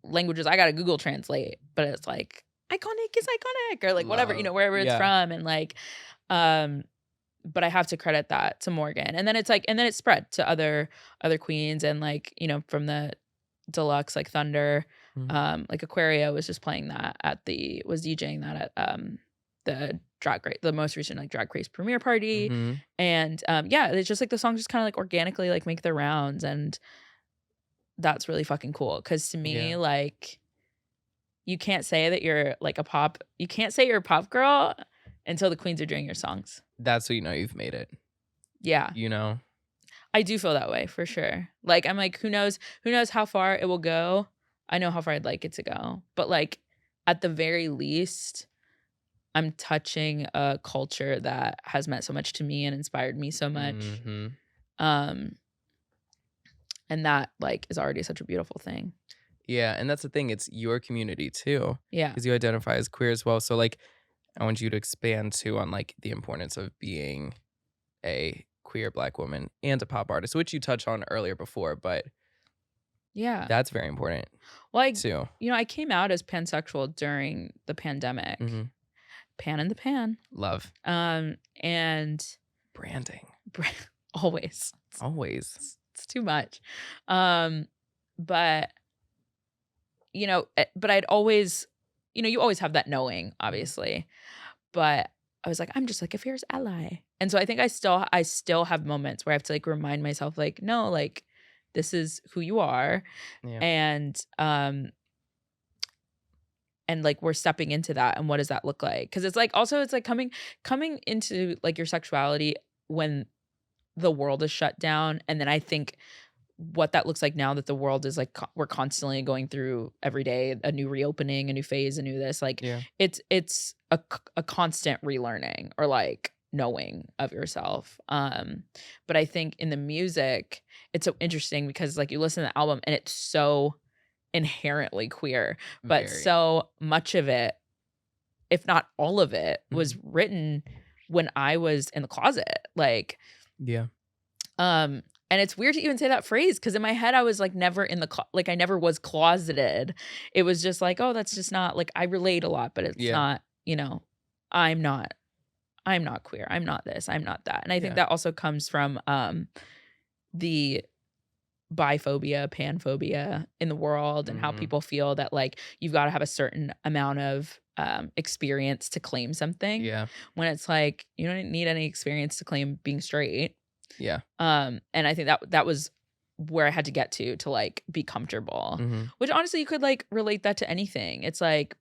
languages I gotta Google translate, but it's like Iconic is Iconic or like whatever, wherever it's from. And like but I have to credit that to Morgan. And then it's like, and then it spread to other queens and like, from the deluxe, like Thunder, like Aquaria was just playing that was DJing that at the most recent like Drag Race premiere party. And it's just like the songs just kind of like organically like make their rounds. And that's really fucking cool. Cause to me, like you can't say that you're like you can't say you're a pop girl until the queens are doing your songs. That's when you've made it. Yeah. I do feel that way for sure. Like I'm like, who knows how far it will go. I know how far I'd like it to go. But like at the very least, I'm touching a culture that has meant so much to me and inspired me so much. And that like is already such a beautiful thing. Yeah, and that's the thing. It's your community too. Yeah. Because you identify as queer as well. So like I want you to expand too on like the importance of being a queer Black woman and a pop artist, which you touched on earlier before, but yeah, that's very important. Well, too. I came out as pansexual during the pandemic. Pan in the pan. Love. And branding. Always. It's too much. But but I'd always, you always have that knowing, obviously. But I was like, I'm just like a fierce ally. And so I think I still have moments where I have to like remind myself, like, no, like this is who you are. Yeah. And like we're stepping into that. And what does that look like? Because it's like also it's like coming into like your sexuality when the world is shut down. And then I think what that looks like now that the world is like we're constantly going through every day a new reopening, a new phase, a new this, like Yeah. it's a constant relearning or like knowing of yourself. But I think in the music it's so interesting because like you listen to the album and it's so inherently queer, but Very. so much of it, if not all of it, was written when I was in the closet. Like, Yeah. and it's weird to even say that phrase because in my head I was like never in the like I never was closeted. It was just like, oh, that's just not like I relate a lot, but it's not, you know, I'm not queer. I'm not this. I'm not that. And I think that also comes from the biphobia, panphobia in the world and how people feel that like you've got to have a certain amount of experience to claim something. Yeah. When it's like you don't need any experience to claim being straight. Yeah. And I think that was where I had to get to like be comfortable. Which honestly you could like relate that to anything. It's like,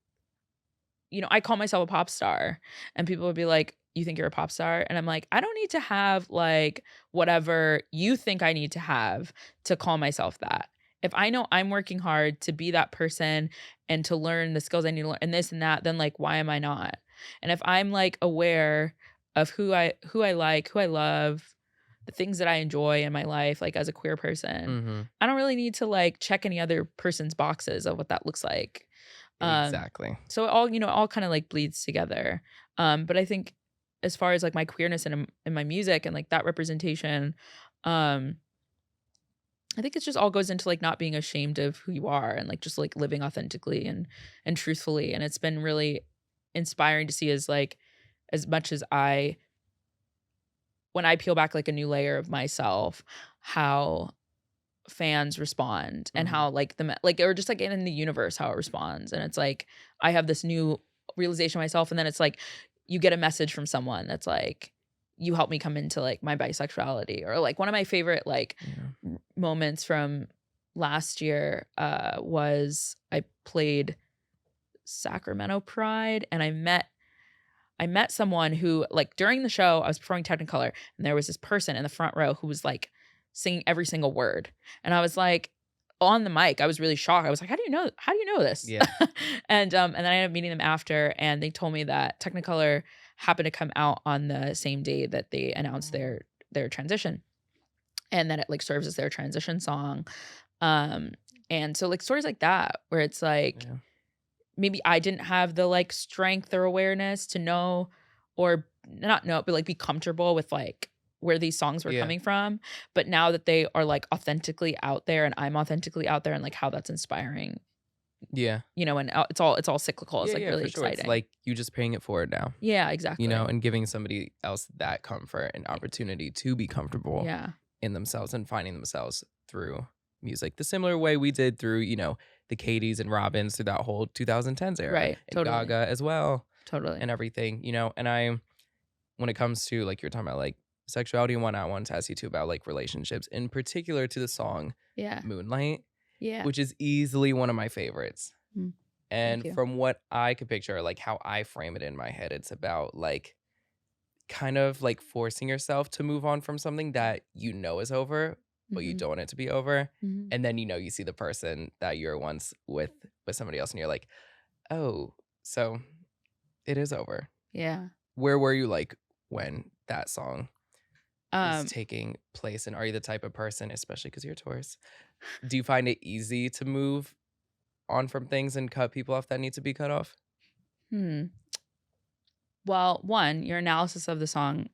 you know, I call myself a pop star and people would be like, you think you're a pop star? And I'm like, I don't need to have like whatever you think I need to have to call myself that. If I know I'm working hard to be that person and to learn the skills I need to learn and this and that, then like, why am I not? And if I'm like aware of who I like, who I love, the things that I enjoy in my life, like as a queer person, I don't really need to like check any other person's boxes of what that looks like. Exactly. So it all, you know, all kind of like bleeds together. But I think as far as like my queerness in my music and like that representation, I think it just all goes into like not being ashamed of who you are and like just like living authentically and truthfully. And it's been really inspiring to see as like as much as when I peel back like a new layer of myself, how fans respond and how like or just like in the universe how it responds. And it's like I have this new realization of myself, and then it's like you get a message from someone that's like, you helped me come into like my bisexuality. Or like one of my favorite like moments from last year was I played Sacramento Pride and I met someone who like during the show I was performing Technicolor and there was this person in the front row who was like singing every single word. And I was like on the mic, I was really shocked. I was like, how do you know this? Yeah. And then I ended up meeting them after and they told me that Technicolor happened to come out on the same day that they announced their transition. And that it like serves as their transition song. And so like stories like that where it's like maybe I didn't have the like strength or awareness to know or not know, but like be comfortable with like where these songs were coming from. But now that they are like authentically out there and I'm authentically out there and like how that's inspiring. Yeah. You know, and it's all cyclical. It's like really exciting. It's like you just paying it forward now. Yeah, exactly. You know, and giving somebody else that comfort and opportunity to be comfortable in themselves and finding themselves through music. The similar way we did through, you know, the Katie's and Robins through that whole 2010s era. Right. And Totally. Gaga as well. Totally. And everything, you know, and when it comes to like you're talking about like sexuality and whatnot, I wanted to ask you too about like relationships, in particular to the song Moonlight. Yeah. Which is easily one of my favorites. And from what I could picture, like how I frame it in my head, it's about like kind of like forcing yourself to move on from something that you know is over, but you don't want it to be over. And then, you know, you see the person that you were once with somebody else and you're like, oh, so it is over. Yeah. Where were you like when that song is taking place? And are you the type of person, especially because you're a Taurus, do you find it easy to move on from things and cut people off that need to be cut off? Well, one, your analysis of the song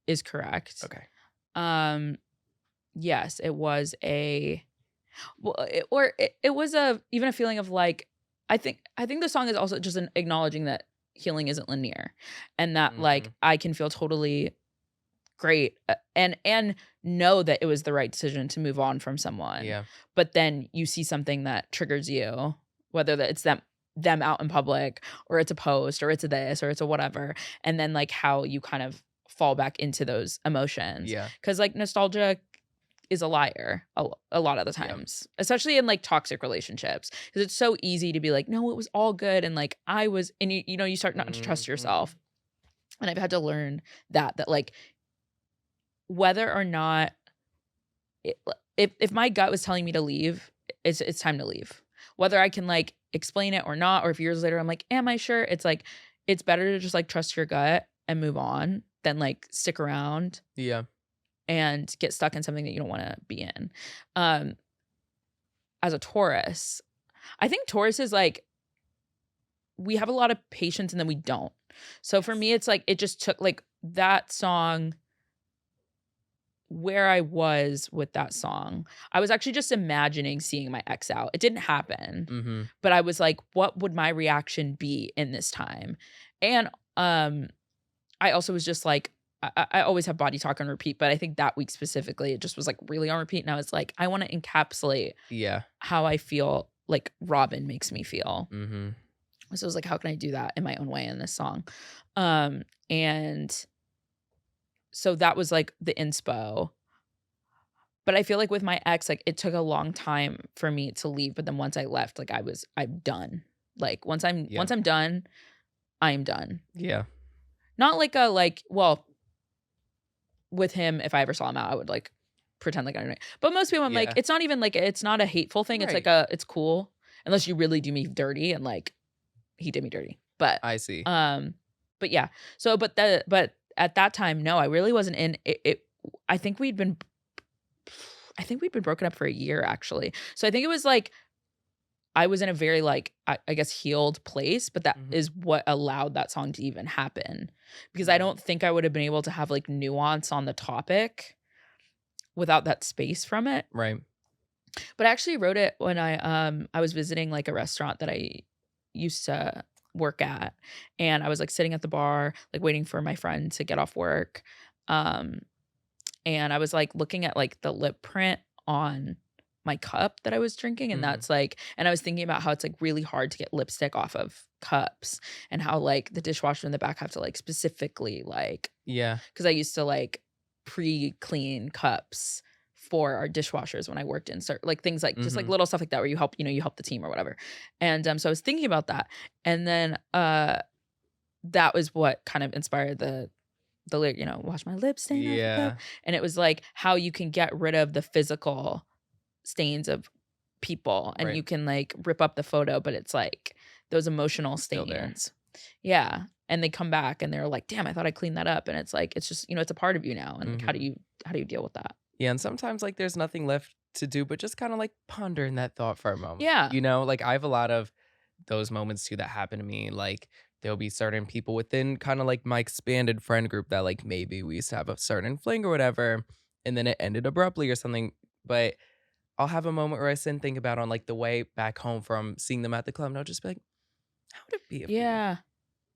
is correct. Okay. Yes, it was it was even a feeling of like, I think the song is also just acknowledging that healing isn't linear and that like I can feel totally great and know that it was the right decision to move on from someone. Yeah. But then you see something that triggers you, whether that it's them out in public or it's a post or it's a this or it's a whatever. And then like how you kind of fall back into those emotions. Yeah. Cause like nostalgia is a liar a lot of the times, especially in like toxic relationships. Cause it's so easy to be like, no, it was all good. And like I was, and you know, you start not to trust yourself. And I've had to learn that like, whether or not if my gut was telling me to leave, it's time to leave. Whether I can like explain it or not, or if years later I'm like, am I sure? It's like, it's better to just like trust your gut and move on than like stick around Yeah. and get stuck in something that you don't want to be in. Um, as a Taurus, I think Taurus is like, we have a lot of patience and then we don't. So for me, it's like, it just took like that song, where I was with that song. I was actually just imagining seeing my ex out. It didn't happen, Mm-hmm. but I was like, what would my reaction be in this time? And I also was just like, I always have body talk on repeat, but I think that week specifically, it just was like really on repeat. And I was like, I want to encapsulate Yeah. how I feel like Robin makes me feel. Mm-hmm. So I was like, how can I do that in my own way in this song? And so that was like the inspo. But I feel like with my ex, like it took a long time for me to leave. But then once I left, like I'm done. Like once I'm done, I'm done. Yeah. Not like well, with him, if I ever saw him out, I would like pretend like I don't know. But most people, I'm like, Yeah. it's not even like, it's not a hateful thing. It's Right. like it's cool. Unless you really do me dirty, and like he did me dirty. But I see. but yeah. So but at that time, no, I really wasn't in it. I think we'd been broken up for a year actually. So I think it was like I was in a very like I guess healed place, but that Mhm. is what allowed that song to even happen. Because I don't think I would have been able to have like nuance on the topic without that space from it. Right. But I actually wrote it when I was visiting like a restaurant that I used to work at, and I was like sitting at the bar like waiting for my friend to get off work. And I was like looking at like the lip print on my cup that I was drinking. And Mhm. that's like, and I was thinking about how it's like really hard to get lipstick off of cups, and how like the dishwasher in the back have to like specifically like, Yeah. because I used to like pre-clean cups for our dishwashers when I worked in certain like things like just like Mhm. little stuff like that where you help the team or whatever. And so I was thinking about that. And then that was what kind of inspired the lyric, wash my lips stain off the cup. Yeah. And it was like how you can get rid of the physical stains of people, and Right. you can like rip up the photo, but it's like those emotional Still there. stains. Yeah. And they come back and they're like, damn, I thought I cleaned that up. And it's like, it's just, it's a part of you now. And like, how do Mhm. you deal with that? Yeah, and sometimes like there's nothing left to do but just kind of like ponder in that thought for a moment. Yeah. Like I have a lot of those moments too that happen to me. Like there'll be certain people within kind of like my expanded friend group that like maybe we used to have a certain fling or whatever, and then it ended abruptly or something. But I'll have a moment where I sit and think about on like the way back home from seeing them at the club, and I'll just be like, how would it be if we Yeah.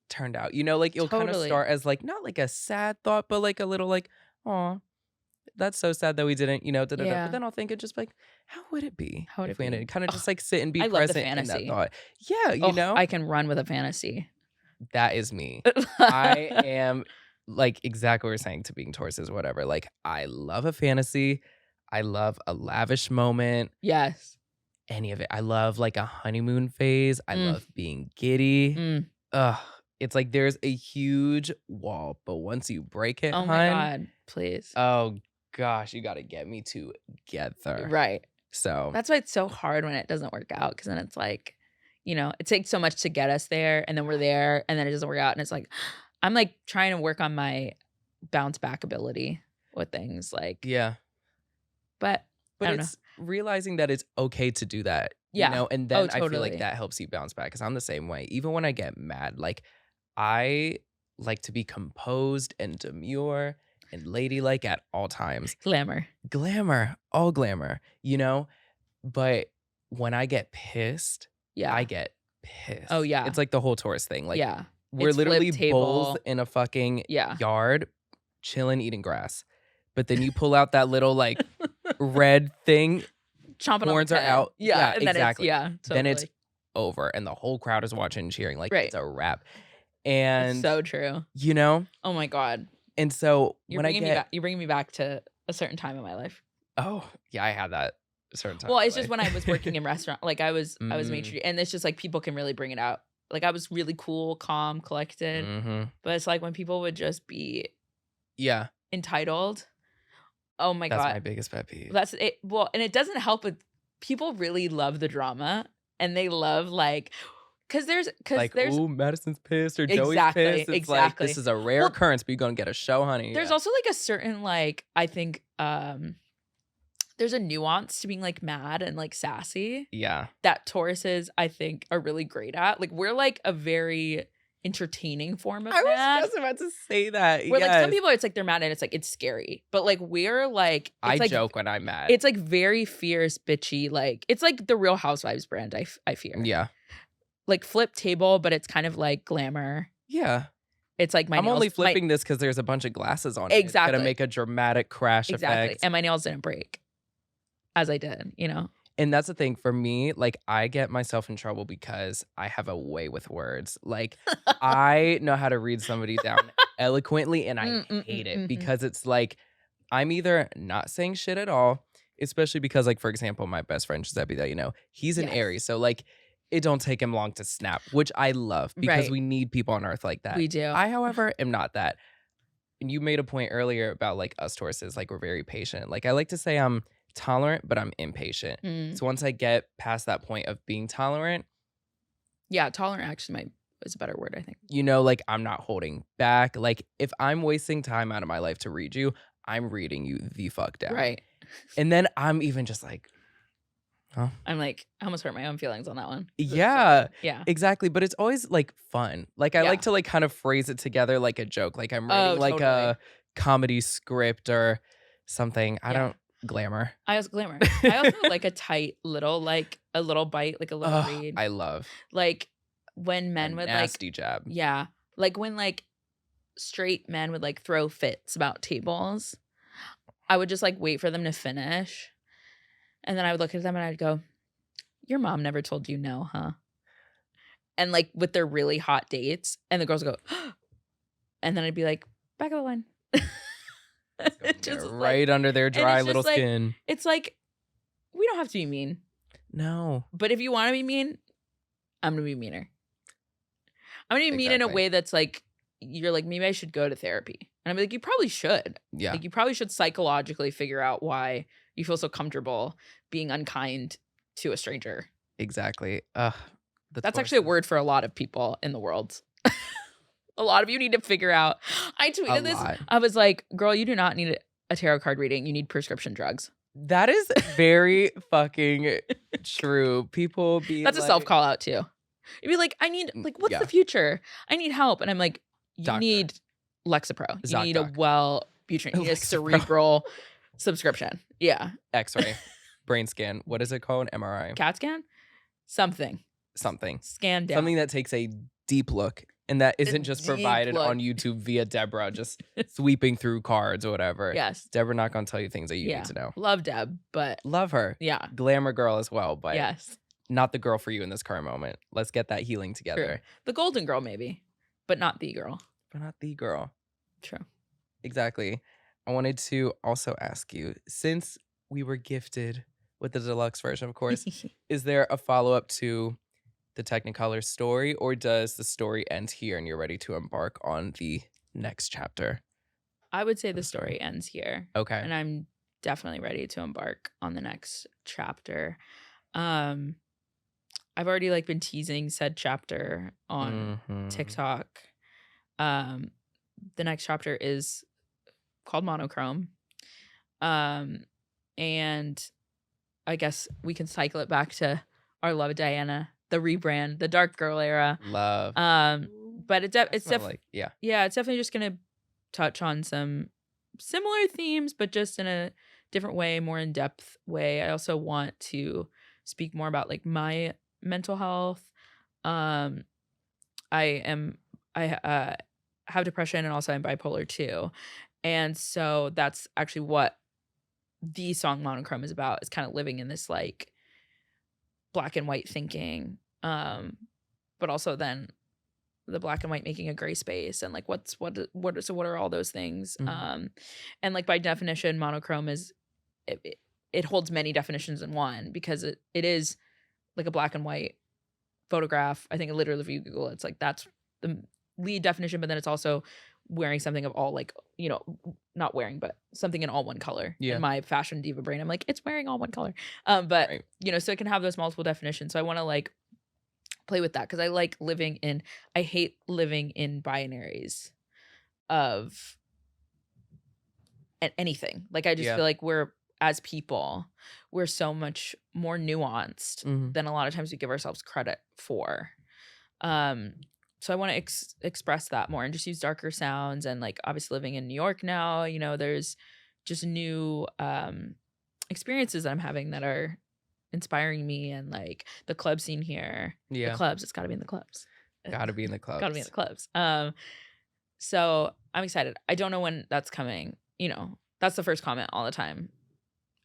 turned out? Like it'll kind of Totally. start as like not like a sad thought, but like a little like, oh, that's so sad that we didn't, da-da-da. Yeah. But then I'll think it just like, how would it be How would if it we be? ended? Kind of Ugh, just like sit and be I love the present in that fantasy. thought. Yeah, Oh, I can run with a fantasy. that is me. I am like exactly what you're saying to being Taurus is whatever. Like I love a fantasy. I love a lavish moment. Yes. Any of it. I love like a honeymoon phase. I Mm. love being giddy. Mm. Ugh. It's like there's a huge wall, but once you break it, Oh hun, my God. Please. oh gosh, you gotta get me together. Right. So That's why it's so hard when it doesn't work out, because then it's like, it takes so much to get us there, and then we're there, and then it doesn't work out. And it's like, I'm like trying to work on my bounce back ability with things like, yeah. but But I don't it's realizing that it's okay to do that. Yeah. And then I feel totally. like that helps you bounce back. Cause I'm the same way. Even when I get mad, like I like to be composed and demure and ladylike at all times. Glamour. Glamour, all glamour, But when I get pissed, Yeah. I get pissed. Oh, yeah. It's like the whole Taurus thing. Like yeah. we're It's flip literally table. bulls in a fucking Yeah. yard, chilling, eating grass. But then you pull out that little like red thing, Chomping horns on are the 10. out. Yeah. And exactly. Then it's, Then it's over, and the whole crowd is watching and cheering like Right. it's a wrap. And it's so true. Oh my God. And so You're when I bringing me get, back. You're bringing me back to a certain time in my life. oh yeah, I had that certain time. Well, in it's my just life. when I was working in restaurant, like I was maitre, Mm. and it's just like people can really bring it out. Like I was really cool, calm, collected, Mhm. but it's like when people would just be Yeah. entitled, Oh my That's God. my biggest pet peeve. That's it. Well, and it doesn't help with people really love the drama and they love like, because Like, there's ooh, Madison's pissed or Joey's exactly, pissed. It's like, this exactly. is a rare Well, occurrence, but you're gonna get a show, honey. there's Yeah. also like a certain like, I think there's a nuance to being like mad and like sassy Yeah. that Tauruses, I think, are really great at. Like we're like a very entertaining form of I mad. was just about to say that. Where like some Yes. people it's like they're mad and it's like it's scary. But like we're like I it's like joke when I'm mad. it's like very fierce, bitchy, like it's like the Real Housewives brand, I fear. Yeah. Like flip table, but it's kind of like glamour. Yeah. It's like my I'm nails only flipping this because there's a bunch of glasses on it. It's Exactly. gonna make a dramatic crash exactly. effect. And my nails didn't break. As I did, you know? And that's the thing for me, like I get myself in trouble because I have a way with words. Like I know how to read somebody down eloquently and I hate it because it's like I'm either not saying shit at all, especially because like for example, my best friend Giuseppe that you know, he's an Yes. Aries. So like it don't take him long to snap, which I love because Right. we need people on earth like that. We do. I, however, am not that. And you made a point earlier about like us Tauruses, like we're very patient. Like I like to say I'm tolerant, but I'm impatient. Mm. So once I get past that point of being tolerant, Yeah, tolerant actually is a better word, I think. you know, like I'm not holding back. Like if I'm wasting time out of my life to read you, I'm reading you the fuck down. Right. And then I'm even just like, huh? I'm like, I almost hurt my own feelings on that one. Yeah, Yeah. exactly. But it's always like fun. Like I Yeah. like to like kind of phrase it together like a joke. Like I'm writing like totally. a comedy script or something. I Yeah. don't glamour. I also glamour. I also like a tight little, like a little bite, like a little Ugh, read. I love Like when a men would like, nasty jab. yeah, like when like straight men would like throw fits about tables, I would just like wait for them to finish. And then I would look at them and I'd go, your mom never told you no, huh? And like with their really hot dates, and the girls would go, and then I'd be like, back of the line. It Get just is right like, under their dry just little like- skin. it's like, we don't have to be mean. No. But if you want to be mean, I'm going to be meaner. I'm going to be mean in a Exactly. way that's like, you're like, maybe I should go to therapy. And I'm like, you probably should. Yeah. Like, you probably should psychologically figure out why you feel so comfortable being unkind to a stranger. Exactly. Ugh. That's actually a word for a lot of people in the world. A lot of you need to figure out. I tweeted this. lot. I was like, girl, you do not need a tarot card reading. You need prescription drugs. That is very fucking true. People be That's a like, self call out too. You'd be like, I need, like, what's yeah. the future? I need help. And I'm like, you Doctor. need Lexapro. You need ZocDoc. you need a Lexapro. cerebral subscription. Yeah. X-ray, brain scan. What is it called? MRI. CAT scan? Something. Something. Scan down. Something that takes a deep look and that isn't just deep provided look. on YouTube via Deborah just sweeping through cards or whatever. Yes. Deborah not gonna tell you things that you Yeah. need to know. Love Deb, but Love her. yeah. Glamour girl as well, but Yes. not the girl for you in this current moment. Let's get that healing together. True. The golden girl, maybe, but not the girl. But not the girl. True. Exactly. I wanted to also ask you, since we were gifted with the deluxe version, of course, is there a follow-up to the Technicolor story, or does the story end here and you're ready to embark on the next chapter? I would say the story ends here. Okay. And I'm definitely ready to embark on the next chapter. I've already like been teasing said chapter on Mhm. TikTok. The next chapter is called Monochrome. And I guess we can cycle it back to our love of Diana, the rebrand, the dark girl era. Love. But it's Smell definitely like, yeah. yeah, it's definitely just gonna touch on some similar themes, but just in a different way, more in-depth way. I also want to speak more about like my mental health. I have depression and also I'm bipolar too. And so that's actually what the song Monochrome is about, is kind of living in this like black and white thinking. But also then the black and white making a gray space and like what are all those things. Mhm. And like by definition, monochrome is it holds many definitions in one, because it is like a black and white photograph. I think literally if you Google it, it's like that's the lead definition, but then it's also wearing something of all like, not wearing, but something in all one color. Yeah. In my fashion diva brain, I'm like, it's wearing all one color. But Right. so it can have those multiple definitions. So I want to like play with that because I hate living in binaries of anything. Like I just Yeah. feel like as people, we're so much more nuanced than a lot of times we give ourselves credit for. So I want to express that more and just use darker sounds. And like obviously living in New York now, there's just new experiences that I'm having that are inspiring me, and like the club scene here. Yeah. The clubs, it's got to be in the clubs. Gotta be in the clubs. Got to be in the clubs. So I'm excited. I don't know when that's coming. That's the first comment all the time.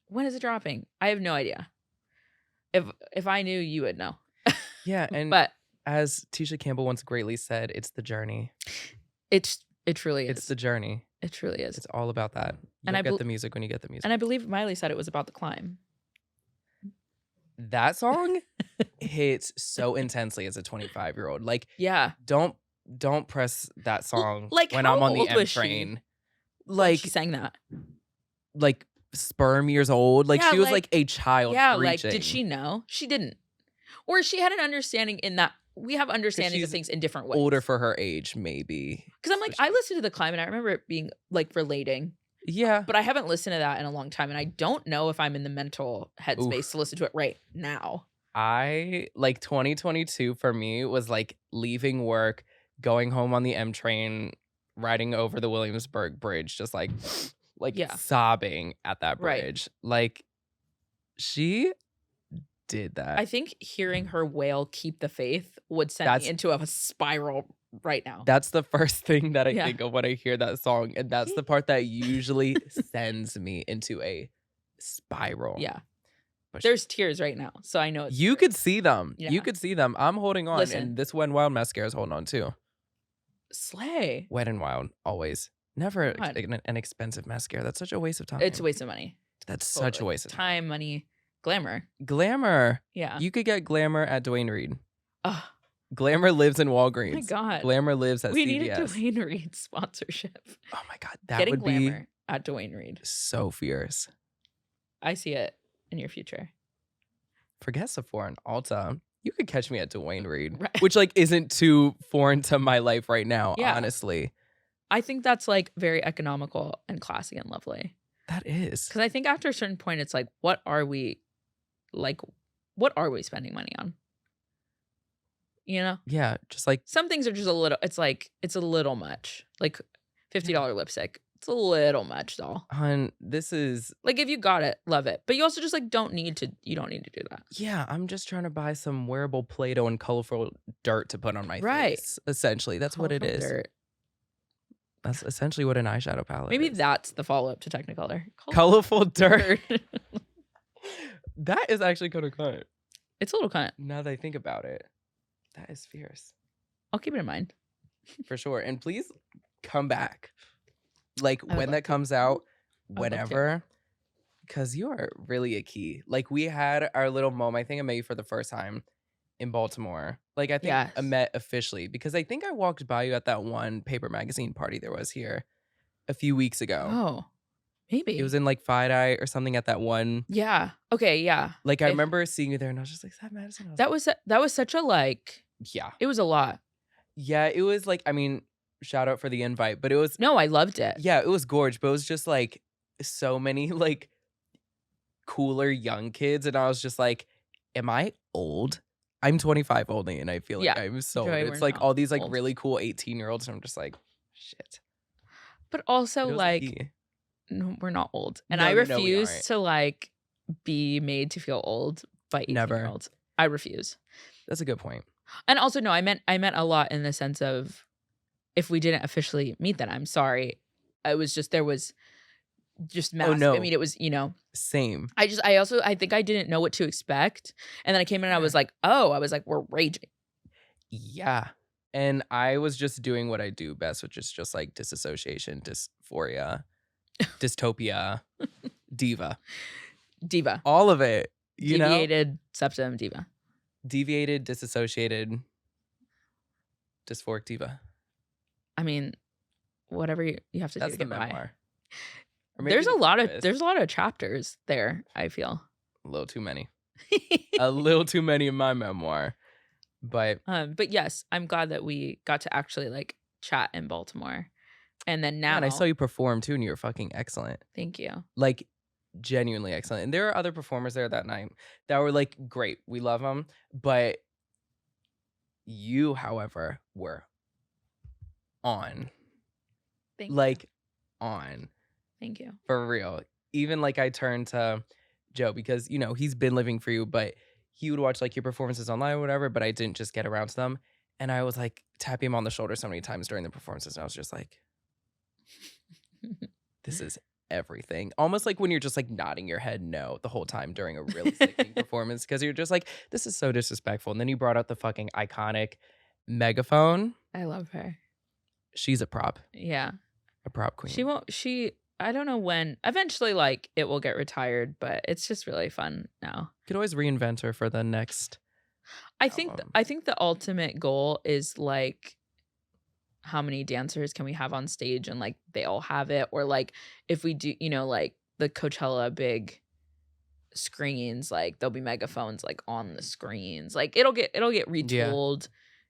When is it dropping? I have no idea. If I knew, you would know. Yeah, and but as Tisha Campbell once greatly said, it's the journey. It truly is. It's the journey. It truly is. It's all about that. You'll get the music when you get the music. And I believe Miley said it was about the climb. That song hits so intensely as a 25-year-old. Like, yeah, don't press that song like when how I'm on the old M was train. She? Like she sang that. Like sperm years old. Like she was like a child. Yeah, preaching. like did she know? She didn't. Or she had an understanding in that we have understandings of things in different ways. Older for her age, maybe. Because I'm like, I listened to The Climb and I remember it being like relating. Yeah. But I haven't listened to that in a long time. And I don't know if I'm in the mental headspace to listen to it right now. 2022 for me was like leaving work, going home on the M train, riding over the Williamsburg Bridge, just like sobbing at that bridge. Right. Like she did that. I think hearing her wail "Keep the Faith" would send me into a spiral right now. That's the first thing that I think of when I hear that song. And that's the part that usually sends me into a spiral. Yeah. But there's tears right now. So I know you could see them. Yeah. You could see them. I'm holding on. Listen. And this Wet n Wild mascara is holding on too. Slay. Wet n Wild, always. Never an expensive mascara. That's such a waste of time. It's a waste of money. That's such a waste of time, money, glamour. Glamour. Yeah. You could get Glamour at Dwayne Reed. Oh. Glamour lives in Walgreens. Oh my God. Glamour lives at CVS. We need a Dwayne Reed sponsorship. Oh my God. That Getting would Glamour be at Dwayne Reed. So fierce. I see it in your future. Forget Sephora and Ulta. You could catch me at Dwayne Reed, right. which like isn't too foreign to my life right now, honestly. I think that's like very economical and classy and lovely. That is. Because I think after a certain point, it's like, what are we spending money on? Yeah, just like some things are just a little, it's a little much. Like $50 lipstick. It's a little much, doll. This is like if you got it, love it. But you also just like don't need to do that. Yeah, I'm just trying to buy some wearable Play-Doh and colorful dirt to put on my face. Essentially, that's colorful what it is. Dirt. That's essentially what an eyeshadow palette Maybe is. That's the follow-up to Technicolor. Colorful dirt. That is actually kind of cunt. It's a little cunt. Now that I think about it. That is fierce. I'll keep it in mind. For sure. And please come back. Like when that comes out, whenever. Because you are really a key. Like we had our little moment. I think I met you for the first time in Baltimore. Like I think I met officially. Because I think I walked by you at that one paper magazine party there was here a few weeks ago. Oh. Maybe. It was in like Fide-Eye or something at that one. Yeah. Okay, yeah. Like I remember seeing you there and I was just like, is that Madison? That was such a like. Yeah. It was a lot. Yeah, it was like, I mean, shout out for the invite, but it was. No, I loved it. Yeah, it was gorgeous, but it was just like so many like cooler young kids. And I was just like, am I old? I'm 25 only and I feel like I'm so old. It's like all these like really cool 18-year-olds and I'm just like, shit. But also like. No, we're not old. And I refuse to like be made to feel old by 18-year-olds. I refuse. That's a good point. And also, no, I meant a lot in the sense of if we didn't officially meet, then I'm sorry. There was just massive. Oh, no. I mean, it was, Same. I think I didn't know what to expect. And then I came in and I was like, we're raging. Yeah. And I was just doing what I do best, which is just like disassociation, dysphoria. Dystopia, diva, all of it. Deviated septum diva, deviated, disassociated, dysphoric diva. I mean, whatever you have to do That's to the get by. memoir. Or maybe There's the preface. a lot of chapters there, I feel. A little too many. A little too many in my memoir. But yes, I'm glad that we got to actually like chat in Baltimore. And then now man, I saw you perform too, and you were fucking excellent. Thank you. Like genuinely excellent. And there are other performers there that night that were like great. We love them, but you, however, were on. Thank you. Like on. Thank you. For real. Even like I turned to Joe because, you know, he's been living for you, but he would watch like your performances online or whatever, but I didn't just get around to them. And I was like tapping him on the shoulder so many times during the performances. And I was just like, this is everything. Almost like when you're just like nodding your head no the whole time during a really sickening performance because you're just like, this is so disrespectful. And then you brought out the fucking iconic megaphone. I love her. She's a prop. Yeah. A prop queen. I don't know when. Eventually, like, it will get retired, but it's just really fun now. You could always reinvent her for the next I think the ultimate goal is like how many dancers can we have on stage and like they all have it, or like if we do, you know, like the Coachella big screens, like there'll be megaphones like on the screens. Like it'll get retooled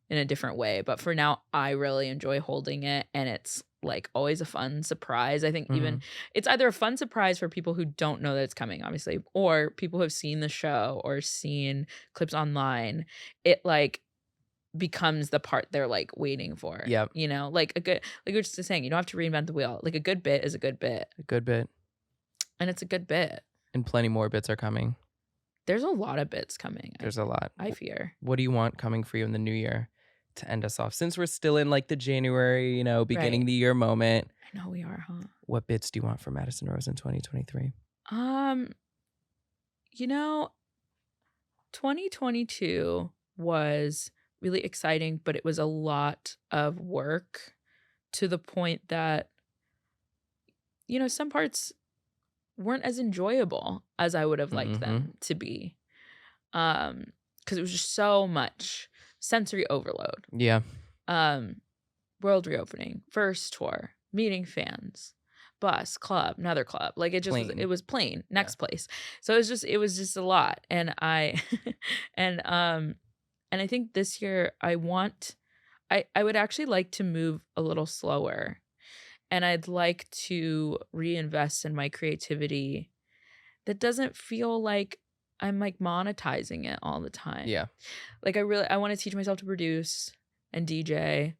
in a different way, but for now I really enjoy holding it, and it's like always a fun surprise. I think even it's either a fun surprise for people who don't know that it's coming, obviously, or people who have seen the show or seen clips online. It like becomes the part they're like waiting for. Yeah. You know, like like you're just saying, you don't have to reinvent the wheel. Like a good bit is a good bit. A good bit. And it's a good bit. And plenty more bits are coming. There's a lot of bits coming. There's a lot. I fear. What do you want coming for you in the new year to end us off? Since we're still in like the January, you know, beginning the year moment. I know we are, huh? What bits do you want from Madison Rose in 2023? You know, 2022 was really exciting, but it was a lot of work to the point that, you know, some parts weren't as enjoyable as I would have liked them to be. Because it was just so much sensory overload. Yeah. World reopening, first tour, meeting fans, bus, club, another club. Like it just was, it was plain, next place. So it was just a lot. And I and I think this year I would actually like to move a little slower. And I'd like to reinvest in my creativity that doesn't feel like I'm like monetizing it all the time. Yeah. Like I want to teach myself to produce and DJ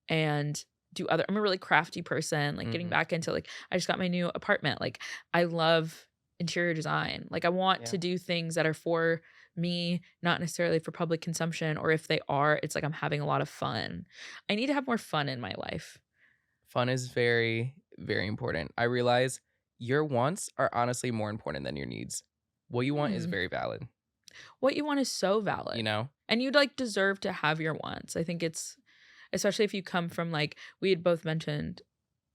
and do other. I'm a really crafty person, like getting back into like, I just got my new apartment. Like I love interior design. Like I want to do things that are for me, not necessarily for public consumption, or if they are, it's like I'm having a lot of fun. I need to have more fun in my life. Fun is very, very important. I realize your wants are honestly more important than your needs. What you want is very valid. What you want is so valid. You know? And you'd like deserve to have your wants. I think it's, especially if you come from like, we had both mentioned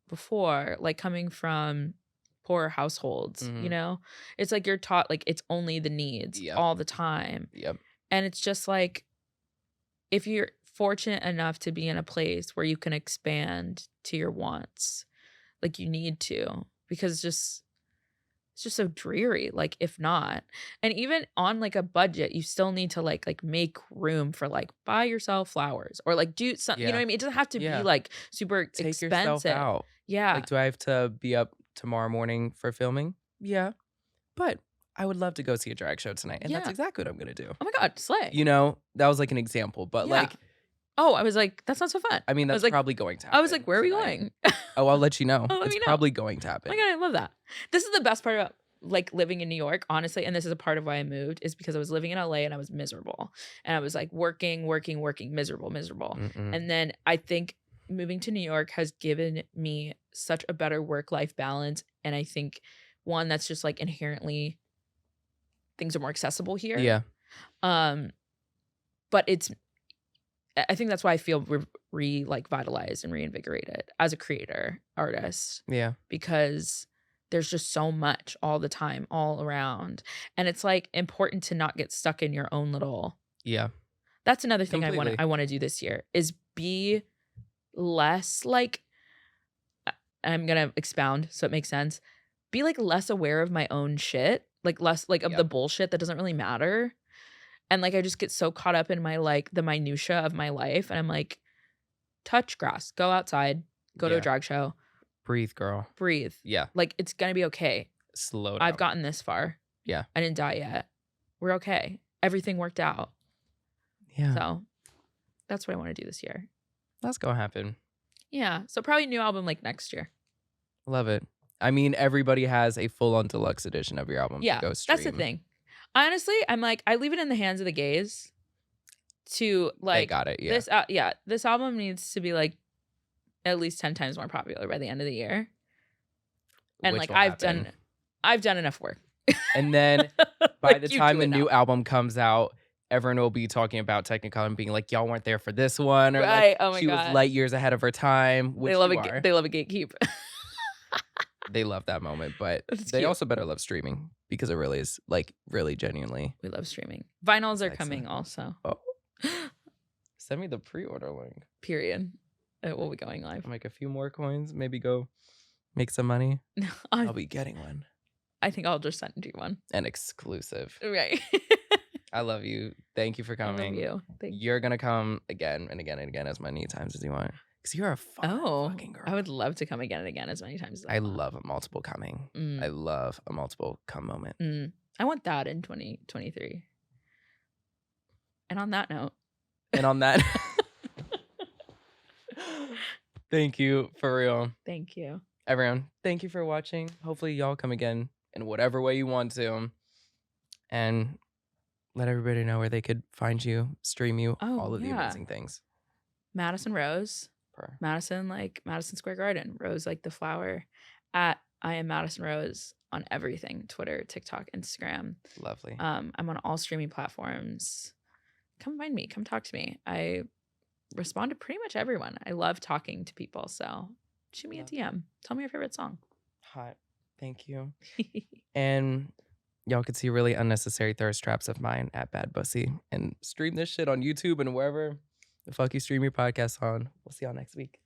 before, like coming from poor households, you know? It's like you're taught like it's only the needs all the time. Yep. And it's just like, if you're fortunate enough to be in a place where you can expand to your wants, like you need to, because it's just so dreary, like if not. And even on like a budget, you still need to like make room for like buy yourself flowers or like do something, you know what I mean? It doesn't have to be like super Take expensive. yourself out. Yeah. Like, do I have to be up tomorrow morning for filming? Yeah. But I would love to go see a drag show tonight. And that's exactly what I'm going to do. Oh my God, slay. You know, that was like an example, but like. Oh, I was like, that sounds so fun. I mean, that's probably going to happen. I was like, where are we going? Oh, I'll let you know. Oh, it's probably going to happen. Oh my God, I love that. This is the best part about like living in New York, honestly. And this is a part of why I moved, is because I was living in LA and I was miserable. And I was like working, miserable. And then I think moving to New York has given me such a better work-life balance. And I think one that's just like inherently things are more accessible here. Yeah. But I think that's why I feel like vitalized and reinvigorated as a creator, artist. Yeah. Because there's just so much all the time, all around. And it's like important to not get stuck in your own little. Yeah. That's another thing Completely. I want to do this year, is be less like and I'm gonna expound so it makes sense, be like less aware of my own shit, like less like of the Yep. bullshit that doesn't really matter. And like I just get so caught up in my like the minutia of my life, and I'm like, touch grass, go outside, go to a Yeah. drag show, Breathe, girl. breathe. Yeah. Like it's gonna be okay. Slow down. I've gotten this far. Yeah. I didn't die yet. We're okay. Everything worked out. Yeah. So that's what I want to do this year. That's gonna happen. Yeah. So probably new album like next year. Love it. I mean, everybody has a full-on deluxe edition of your album Yeah. to go stream. That's the thing. Honestly, I'm like, I leave it in the hands of the gays to like They got it. Yeah. this album needs to be like at least 10 times more popular by the end of the year. And Which like will happen. I've done enough work. And then by Like, the you time do the it new now. album comes out, everyone will be talking about Technicolor and being like, y'all weren't there for this one. Or Right. like, Oh my she was God. light years ahead of her time. Which They love you a are. they love a gatekeep. They love that moment. But It's they cute. also better love streaming because it really is like really genuinely. We love streaming. Vinyls are Excellent. coming also. Oh. Send me the pre-order link. Period. It will be going live. I'll make a few more coins. Maybe go make some money. I'll be getting one. I think I'll just send you one. An exclusive. Right. I love you. Thank you for I love coming. you. Thank you. You're gonna come again and again and again as many times as you want. Because you're a fun fucking girl. I would love to come again and again as many times as I want. love a multiple coming. Mm. I love a multiple come moment. I want that in 2023. And on that note. And on that, thank you for real. Thank you. Everyone, thank you for watching. Hopefully y'all come again in whatever way you want to. And let everybody know where they could find you, stream you, all of the amazing things. Madison Rose. Madison, like Madison Square Garden. Rose, like the flower. At I am Madison Rose on everything. Twitter, TikTok, Instagram. Lovely. I'm on all streaming platforms. Come find me. Come talk to me. I respond to pretty much everyone. I love talking to people. So shoot me a DM. Tell me your favorite song. Hot. Thank you. And y'all could see really unnecessary thirst traps of mine at Bad Bussy. And stream this shit on YouTube and wherever the fuck you stream your podcast on. We'll see y'all next week.